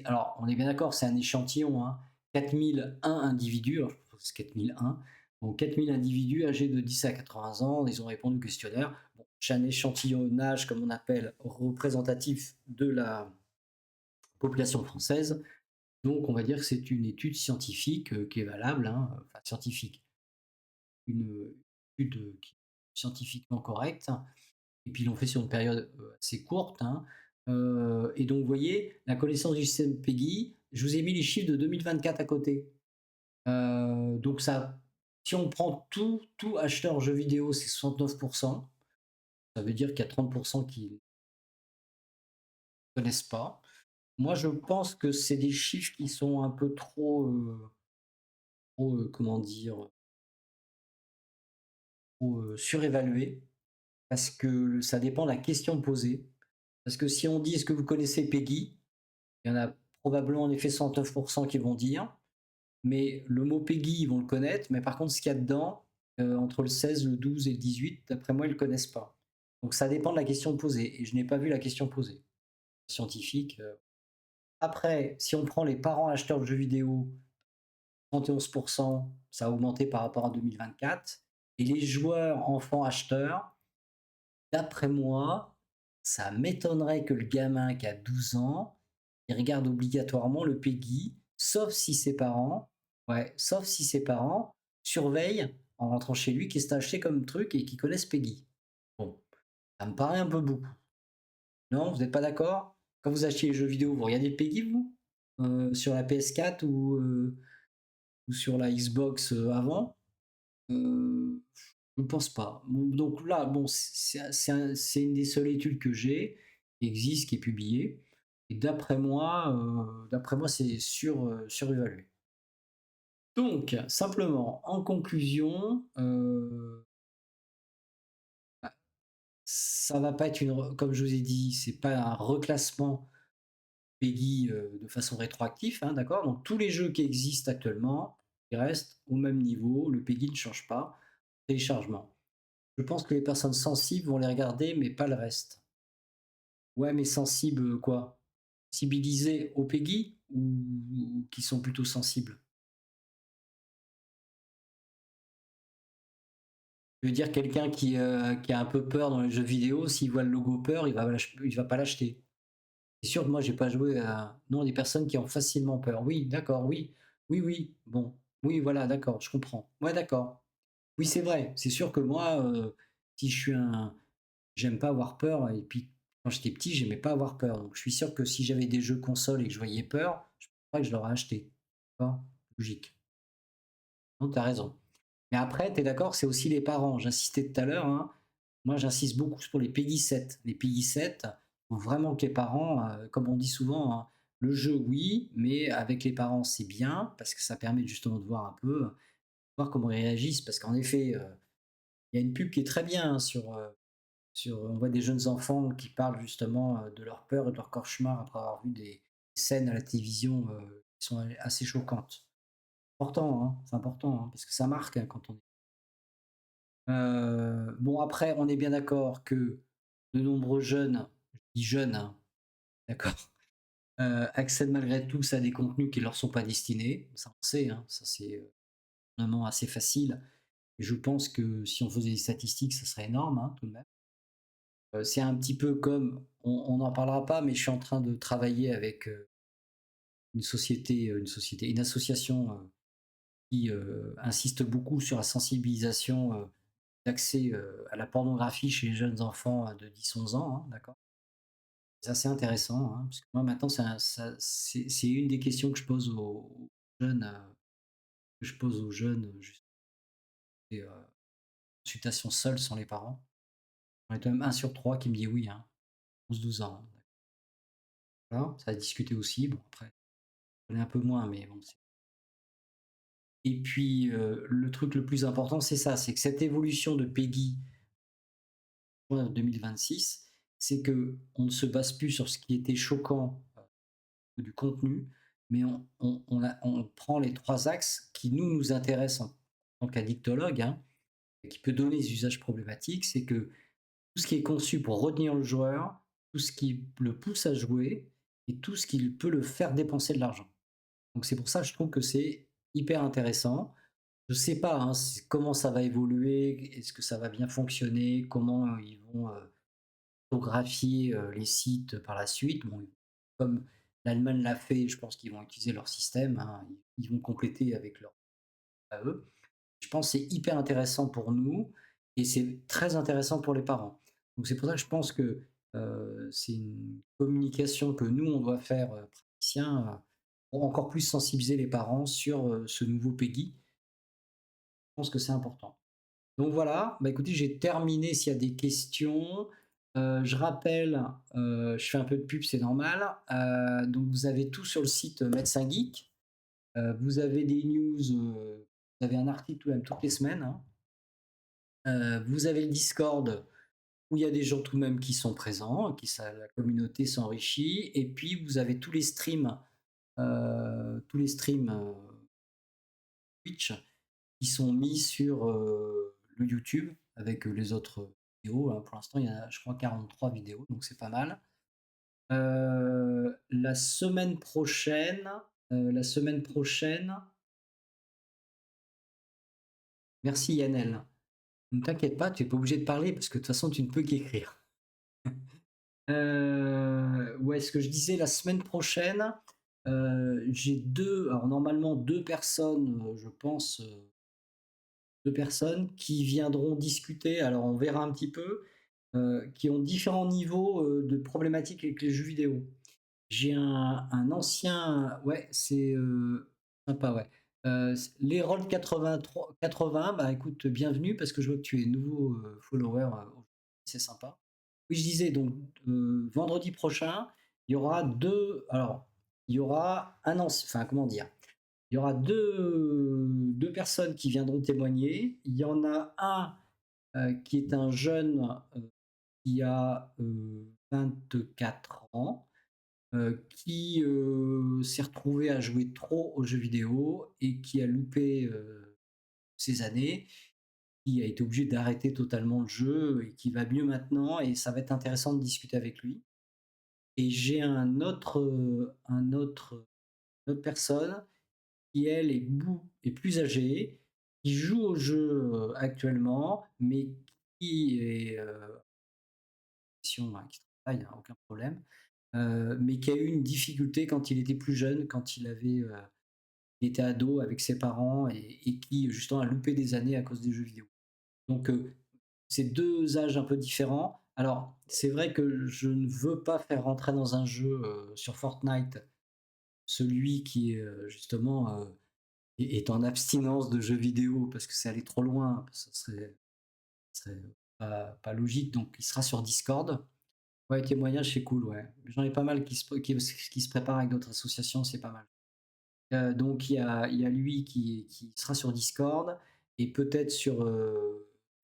alors, on est bien d'accord, c'est un échantillon, hein, 4001 individus, alors, je pense que c'est 4001, donc 4000 individus âgés de 10 à 80 ans, ils ont répondu au questionnaire. Bon, j'ai un échantillonnage, comme on appelle, représentatif de la population française, donc on va dire que c'est une étude scientifique qui est valable, hein, enfin scientifique, une étude qui est scientifiquement correcte, et puis ils l'ont fait sur une période assez courte, hein. Et donc vous voyez, la connaissance du système PEGI, je vous ai mis les chiffres de 2024 à côté. Donc ça, si on prend tout acheteur jeux vidéo, c'est 69%. Ça veut dire qu'il y a 30% qui ne connaissent pas. Moi, je pense que c'est des chiffres qui sont un peu trop, comment dire, trop surévalués, parce que ça dépend de la question posée. Parce que si on dit est-ce que vous connaissez PEGI, il y en a probablement en effet 69% qui vont dire, mais le mot PEGI, ils vont le connaître, mais par contre, ce qu'il y a dedans, entre le 16, le 12 et le 18, d'après moi, ils ne le connaissent pas. Donc ça dépend de la question posée, et je n'ai pas vu la question posée. Scientifique. Après, si on prend les parents acheteurs de jeux vidéo, 31%, ça a augmenté par rapport à 2024, et les joueurs enfants acheteurs, d'après moi, ça m'étonnerait que le gamin qui a 12 ans, il regarde obligatoirement le PEGI, sauf si ses parents surveillent en rentrant chez lui qu'est-ce qu'il a acheté comme truc et qu'ils connaissent PEGI. Bon, ça me paraît un peu beaucoup. Non, vous n'êtes pas d'accord? Quand vous achetez les jeux vidéo, vous regardez le PEGI, vous? Sur la PS4 ou sur la Xbox avant? Je ne pense pas. Bon, donc là, bon, c'est une des seules études que j'ai qui existe, qui est publiée. Et d'après moi, c'est surévalué. Donc, simplement, en conclusion, ça va pas être comme je vous ai dit, c'est pas un reclassement PEGI de façon rétroactive, hein, d'accord? Donc tous les jeux qui existent actuellement, ils restent au même niveau, le PEGI ne change pas. Téléchargement. Je pense que les personnes sensibles vont les regarder, mais pas le reste. Ouais, mais sensibles quoi? Sensibilisés au PEGI ou qui sont plutôt sensibles? Je veux dire quelqu'un qui a un peu peur dans les jeux vidéo, s'il voit le logo peur, il va pas l'acheter. C'est sûr que moi j'ai pas joué à non, des personnes qui ont facilement peur. Oui, d'accord, oui. Oui, oui, bon. Oui, voilà, d'accord, je comprends. Ouais, d'accord. Oui, c'est vrai. C'est sûr que moi, si je suis un j'aime pas avoir peur et puis quand j'étais petit, j'aimais pas avoir peur. Donc je suis sûr que si j'avais des jeux console et que je voyais peur, je pense pas que je l'aurais acheté. D'accord? Logique. Non, tu as raison. Mais après, tu es d'accord, c'est aussi les parents. J'insistais tout à l'heure, hein. Moi, j'insiste beaucoup sur les PEGI 7. Les PEGI 7, faut vraiment que les parents, comme on dit souvent, hein, le jeu, oui, mais avec les parents, c'est bien, parce que ça permet justement de voir un peu, voir comment ils réagissent. Parce qu'en effet, il y a une pub qui est très bien hein, on voit des jeunes enfants qui parlent justement de leur peur et de leur cauchemar après avoir vu des scènes à la télévision qui sont assez choquantes. Important, hein, c'est important, hein, parce que ça marque hein, quand on est. Bon, après, on est bien d'accord que de nombreux jeunes, je dis jeunes, hein, d'accord, accèdent malgré tout à des contenus qui ne leur sont pas destinés. Ça, on sait, hein, ça c'est vraiment assez facile. Et je pense que si on faisait des statistiques, ça serait énorme, hein, tout de même. C'est un petit peu comme, on n'en parlera pas, mais je suis en train de travailler avec une association qui insiste beaucoup sur la sensibilisation d'accès à la pornographie chez les jeunes enfants de 10-11 ans, hein, d'accord. C'est assez intéressant, hein, parce que moi maintenant, c'est une des questions que je pose aux jeunes, juste des consultations seules sans les parents. On est quand même 1 sur 3 qui me dit oui, hein, 11-12 ans. Hein. Voilà, ça a discuté aussi, bon après, je connais un peu moins, mais bon, et puis, le truc le plus important, c'est ça, c'est que cette évolution de PEGI en 2026, c'est que on ne se base plus sur ce qui était choquant, du contenu, mais on prend les 3 axes qui nous intéressent en tant qu'addictologue, hein, et qui peut donner des usages problématiques. C'est que tout ce qui est conçu pour retenir le joueur, tout ce qui le pousse à jouer et tout ce qui peut le faire dépenser de l'argent. Donc c'est pour ça que je trouve que c'est hyper intéressant. Je sais pas, hein, comment ça va évoluer, est-ce que ça va bien fonctionner, comment ils vont photographier les sites par la suite. Bon, comme l'Allemagne l'a fait, je pense qu'ils vont utiliser leur système, hein, ils vont compléter avec leur à eux. Je pense que c'est hyper intéressant pour nous et c'est très intéressant pour les parents. Donc c'est pour ça que je pense que c'est une communication que nous, on doit faire, praticiens, pour encore plus sensibiliser les parents sur ce nouveau PEGI. Je pense que c'est important. Donc voilà, bah écoutez, j'ai terminé s'il y a des questions. Je rappelle, je fais un peu de pub, c'est normal. Donc vous avez tout sur le site Médecin Geek. Vous avez des news, vous avez un article tout même toutes les semaines, hein. Vous avez le Discord où il y a des gens tout de même qui sont présents, la communauté s'enrichit. Et puis vous avez tous les streams Twitch qui sont mis sur le YouTube avec les autres vidéos, hein. Pour l'instant, il y a, je crois, 43 vidéos, donc c'est pas mal. La semaine prochaine, la semaine prochaine, merci Yannel. Ne t'inquiète pas, tu n'es pas obligé de parler parce que de toute façon, tu ne peux qu'écrire. Ouais, ce que je disais, la semaine prochaine, j'ai alors normalement deux personnes, je pense, deux personnes qui viendront discuter, alors on verra un petit peu, qui ont différents niveaux de problématiques avec les jeux vidéo. J'ai un ancien, ouais, c'est sympa, ouais. L'Herald 80, bah écoute, bienvenue parce que je vois que tu es nouveau follower, c'est sympa. Oui, je disais donc vendredi prochain, il y aura alors il y aura enfin comment dire, il y aura deux personnes qui viendront témoigner. Il y en a un qui est un jeune qui a 24 ans, qui s'est retrouvé à jouer trop aux jeux vidéo et qui a loupé ses années, qui a été obligé d'arrêter totalement le jeu et qui va mieux maintenant et ça va être intéressant de discuter avec lui. Et j'ai une autre personne qui elle est plus âgée, qui joue au jeu actuellement, mais qui est hein, qui travaille, hein, aucun problème, mais qui a eu une difficulté quand il était plus jeune, quand il était ado avec ses parents et qui justement a loupé des années à cause des jeux vidéo. Donc c'est deux âges un peu différents. Alors c'est vrai que je ne veux pas faire rentrer dans un jeu sur Fortnite celui qui est justement est en abstinence de jeux vidéo parce que c'est aller trop loin, serait pas logique, donc il sera sur Discord. Ouais, témoignage, c'est cool, ouais. J'en ai pas mal qui se préparent avec d'autres associations, c'est pas mal. Donc il y a lui qui sera sur Discord et peut-être sur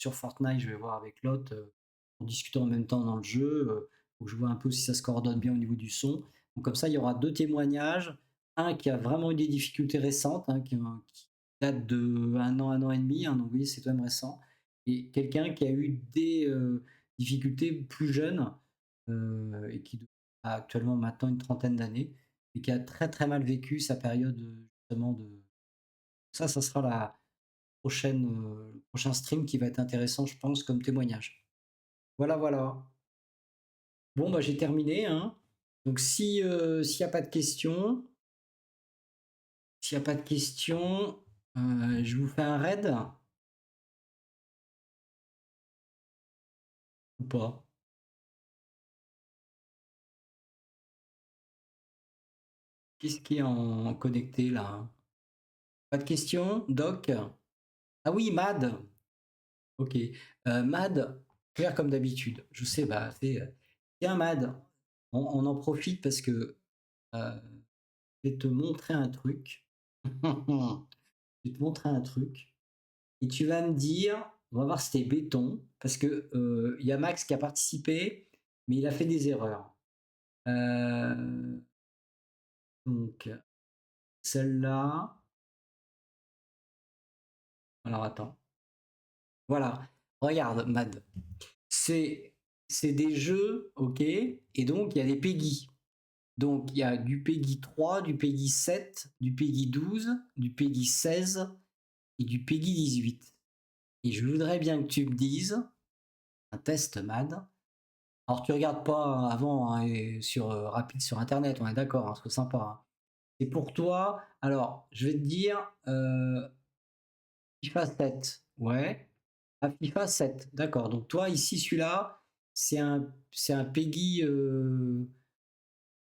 Fortnite, je vais voir avec l'autre, pour discuter en même temps dans le jeu, faut que je vois un peu si ça se coordonne bien au niveau du son. Donc comme ça, il y aura deux témoignages. Un qui a vraiment eu des difficultés récentes, hein, qui date de un an et demi, hein, donc vous voyez, c'est quand même récent. Et quelqu'un qui a eu des difficultés plus jeunes et qui a actuellement maintenant une trentaine d'années et qui a très très mal vécu sa période justement de. Ça sera le prochain stream qui va être intéressant, je pense, comme témoignage. Voilà, voilà. Bon, bah j'ai terminé, hein. Donc si s'il n'y a pas de questions, je vous fais un raid ou pas? Qu'est-ce qui est en connecté là? Pas de questions, Doc? Ah oui, Mad. Ok. Mad, faire comme d'habitude. Je sais, bah tiens Mad, on en profite parce que je vais te montrer un truc. Je vais te montrer un truc. Et tu vas me dire, on va voir si t'es béton, parce que il y a Max qui a participé, mais il a fait des erreurs. Donc, celle-là. Alors attends. Voilà. Regarde, Mad. C'est c'est des jeux, ok, et donc il y a des PEGI. Donc il y a du PEGI 3, du PEGI 7, du PEGI 12, du PEGI 16 et du PEGI 18. Et je voudrais bien que tu me dises, un test MAD. Alors tu regardes pas avant hein, sur rapide sur internet, on est d'accord, hein, c'est sympa. Hein. Et pour toi, alors je vais te dire FIFA 7, ouais. Ah, FIFA 7, d'accord. Donc toi ici celui-là, c'est un PEGI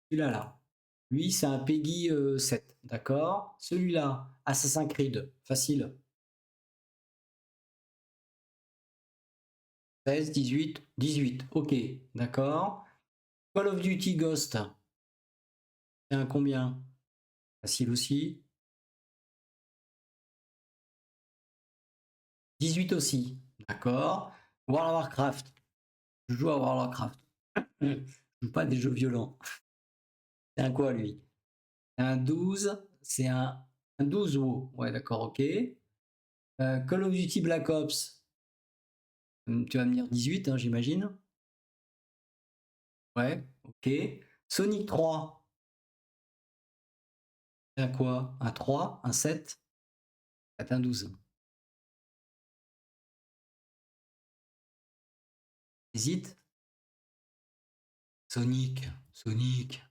celui-là là. Lui c'est un PEGI 7, d'accord. Celui-là, Assassin's Creed, facile. 16, 18, 18, ok, d'accord. Call of Duty Ghost, c'est un combien? Facile aussi. 18 aussi, d'accord. World of Warcraft, je joue à World of Warcraft. Je joue pas des jeux violents. C'est un quoi lui? C'est un 12, c'est un 12 WoW. Ouais, d'accord, ok. Call of Duty Black Ops, tu vas me dire 18, hein, j'imagine. Ouais, ok. Sonic 3, c'est un quoi? Un 3, un 7, c'est un 12. Hésite. Sonic, Sonic.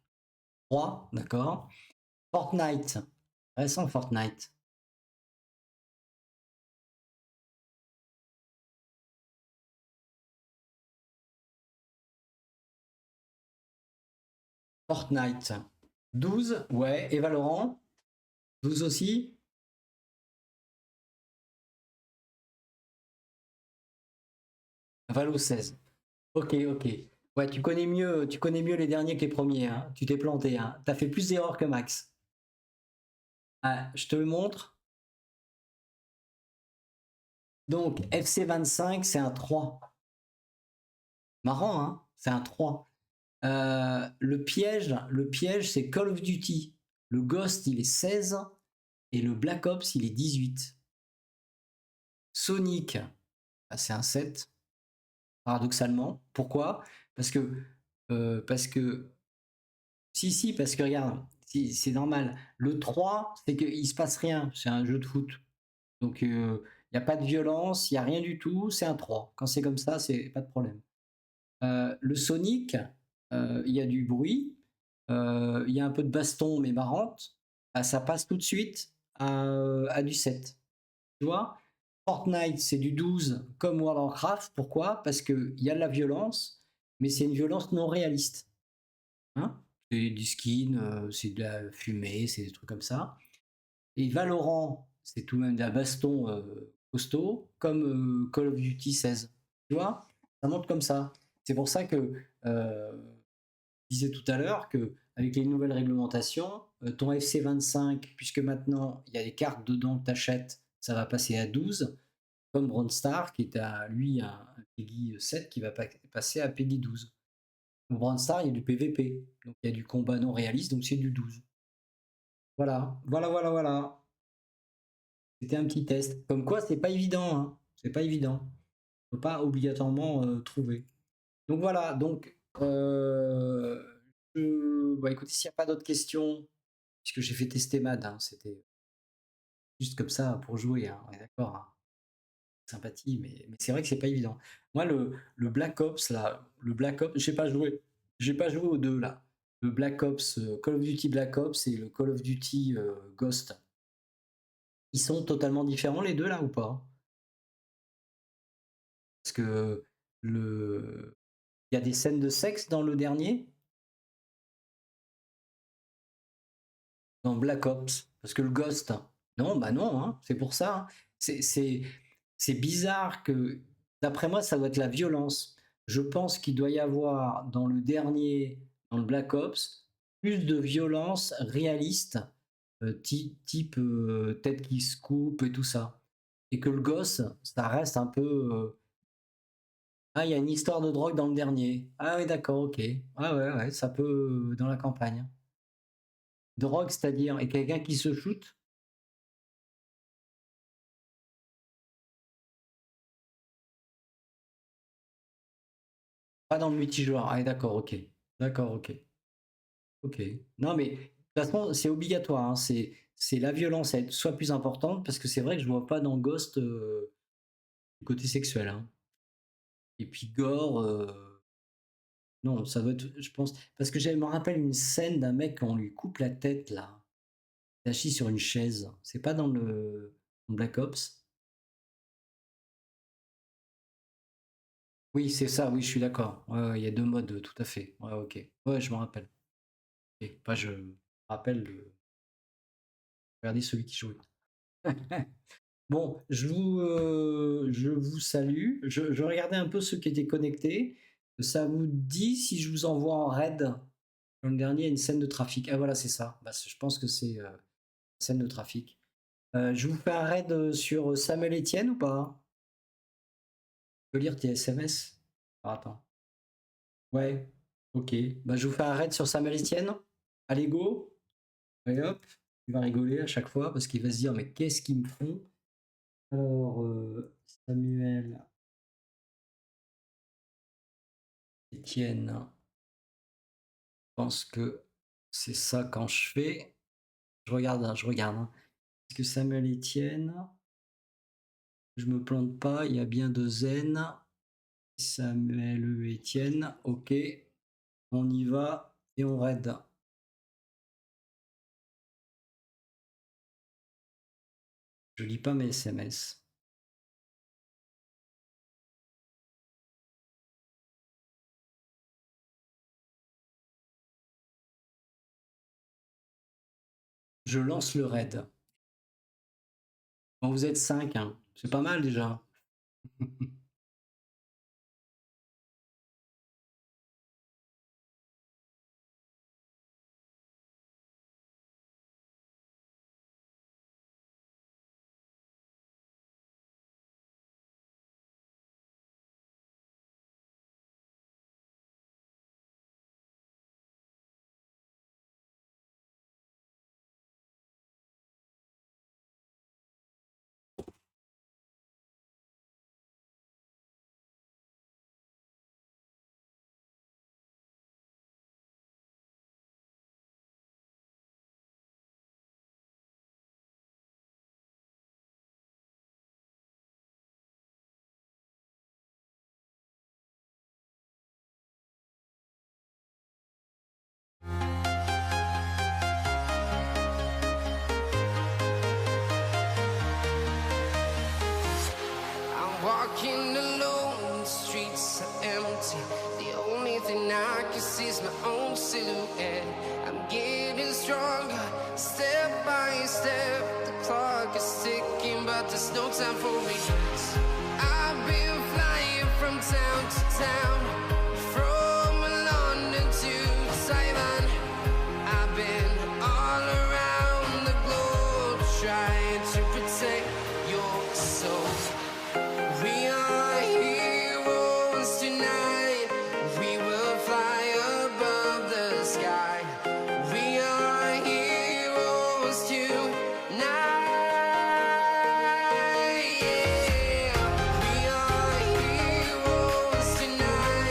3, d'accord. Fortnite, récent Fortnite. Fortnite, 12, ouais. Et Valorant, 12 aussi. Valo 16. Ok, ok. Ouais, tu connais mieux les derniers que les premiers. Hein. Tu t'es planté. Hein. T'as fait plus d'erreurs que Max. Ah, je te le montre. Donc, FC 25, c'est un 3. Marrant, hein? C'est un 3. Le piège, c'est Call of Duty. Le Ghost, il est 16 et le Black Ops, il est 18. Sonic, bah, c'est un 7, paradoxalement. Pourquoi? Parce que si, parce que regarde, c'est normal. Le 3, c'est qu'il se passe rien. C'est un jeu de foot. Donc, il n'y a pas de violence, il n'y a rien du tout. C'est un 3. Quand c'est comme ça, c'est pas de problème. Le Sonic, il y a du bruit. Il y a un peu de baston, mais marrante. Ah, ça passe tout de suite à du 7. Tu vois? Fortnite, c'est du 12 comme World of Warcraft. Pourquoi? Parce qu'il y a de la violence, mais c'est une violence non réaliste. Hein, c'est du skin, c'est de la fumée, c'est des trucs comme ça. Et Valorant, c'est tout de même de la baston costaud, comme Call of Duty 16. Tu vois? Ça monte comme ça. C'est pour ça que je disais tout à l'heure que avec les nouvelles réglementations, ton FC 25, puisque maintenant il y a les cartes dedans que tu achètes, ça va passer à 12, comme Brondstar qui est à lui un PEGI 7 qui va passer à PEGI 12. Au Brandstar, il y a du PVP, donc il y a du combat non réaliste, donc c'est du 12. Voilà, voilà, voilà, voilà. C'était un petit test. Comme quoi, c'est pas évident, hein. C'est pas évident. On peut pas obligatoirement trouver. Donc voilà, donc bah, écoutez, s'il n'y a pas d'autres questions, puisque j'ai fait tester MAD, hein, c'était juste comme ça pour jouer, hein, on est d'accord. Hein. Sympathie, mais c'est vrai que c'est pas évident. Moi, le Black Ops, là, le Black Ops, j'ai pas joué aux deux, là. Le Black Ops, Call of Duty Black Ops et le Call of Duty Ghost. Ils sont totalement différents, les deux, là, ou pas? Parce que il y a des scènes de sexe dans le dernier, dans Black Ops. Parce que le Ghost, non, bah non, hein, c'est pour ça. Hein. C'est bizarre que, d'après moi, ça doit être la violence. Je pense qu'il doit y avoir dans le dernier, dans le Black Ops, plus de violence réaliste, type tête qui se coupe et tout ça. Et que le gosse, ça reste un peu. Ah, il y a une histoire de drogue dans le dernier. Ah oui, d'accord, ok. Ah ouais, ouais, ça peut dans la campagne. Drogue, c'est-à-dire, et quelqu'un qui se shoot. Pas dans le multijoueur. Ah, d'accord, ok. D'accord, ok. Ok. Non, mais de toute façon, c'est obligatoire, hein. C'est la violence à être soit plus importante, parce que c'est vrai que je vois pas dans Ghost le côté sexuel, hein. Et puis gore, non, ça doit être, je pense, parce que je me rappelle une scène d'un mec quand on lui coupe la tête là, assis sur une chaise. C'est pas dans le dans Black Ops? Oui, c'est ça. Oui, je suis d'accord. Ouais, ouais, il y a deux modes, tout à fait. Ouais, ok. Ouais, je me rappelle. Ok. Enfin, je me rappelle de regarder celui qui jouait. Bon, je vous salue. Je regardais un peu ceux qui étaient connectés. Ça vous dit si je vous envoie en raid? Le dernier, il y a une scène de trafic. Ah voilà, c'est ça. Bah, je pense que c'est scène de trafic. Je vous fais un raid sur Samuel Etienne ou pas? Je peux lire tes SMS? Ah, attends. Ouais, ok. Bah, je vous fais un raid sur Samuel Etienne. Allez, go. Et hop, il va rigoler à chaque fois parce qu'il va se dire, mais qu'est-ce qu'ils me font? Alors, Samuel Etienne, je pense que c'est ça quand je fais. Je regarde, hein, je regarde, hein. Est-ce que Samuel Etienne, je me plante pas, il y a bien deux N. Samuel Etienne, ok. On y va et on raid. Je lis pas mes SMS. Je lance le raid. Bon, vous êtes 5, hein. C'est pas mal déjà. I'm walking alone, the streets are empty. The only thing I can see is my own silhouette. I'm getting stronger, step by step. The clock is ticking, but there's no time for regrets. I've been flying from town to town, from London to Taiwan. I've been all around the globe trying to protect your soul. We are heroes tonight. We will fly above the sky. We are heroes tonight. Yeah. We are heroes tonight.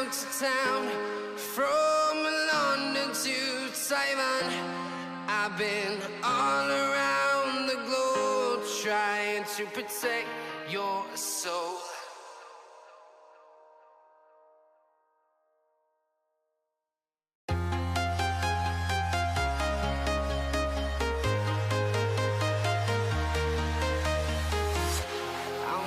town to town, from London to Taiwan. I've been all around the globe trying to protect your soul.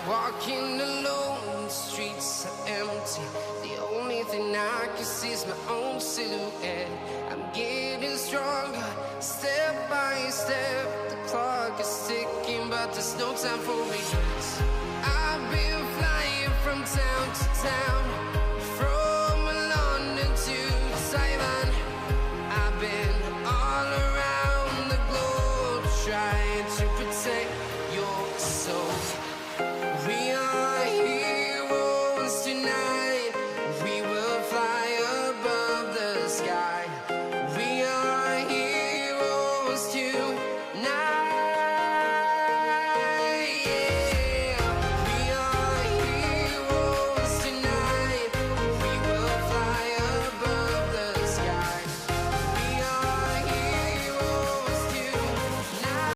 Walking alone, the streets are empty. The only thing I can see is my own silhouette. I'm getting stronger, step by step. The clock is ticking, but there's no time for regrets. I've been flying from town to town, from London to Taiwan. I've been all around the globe trying to protect your soul.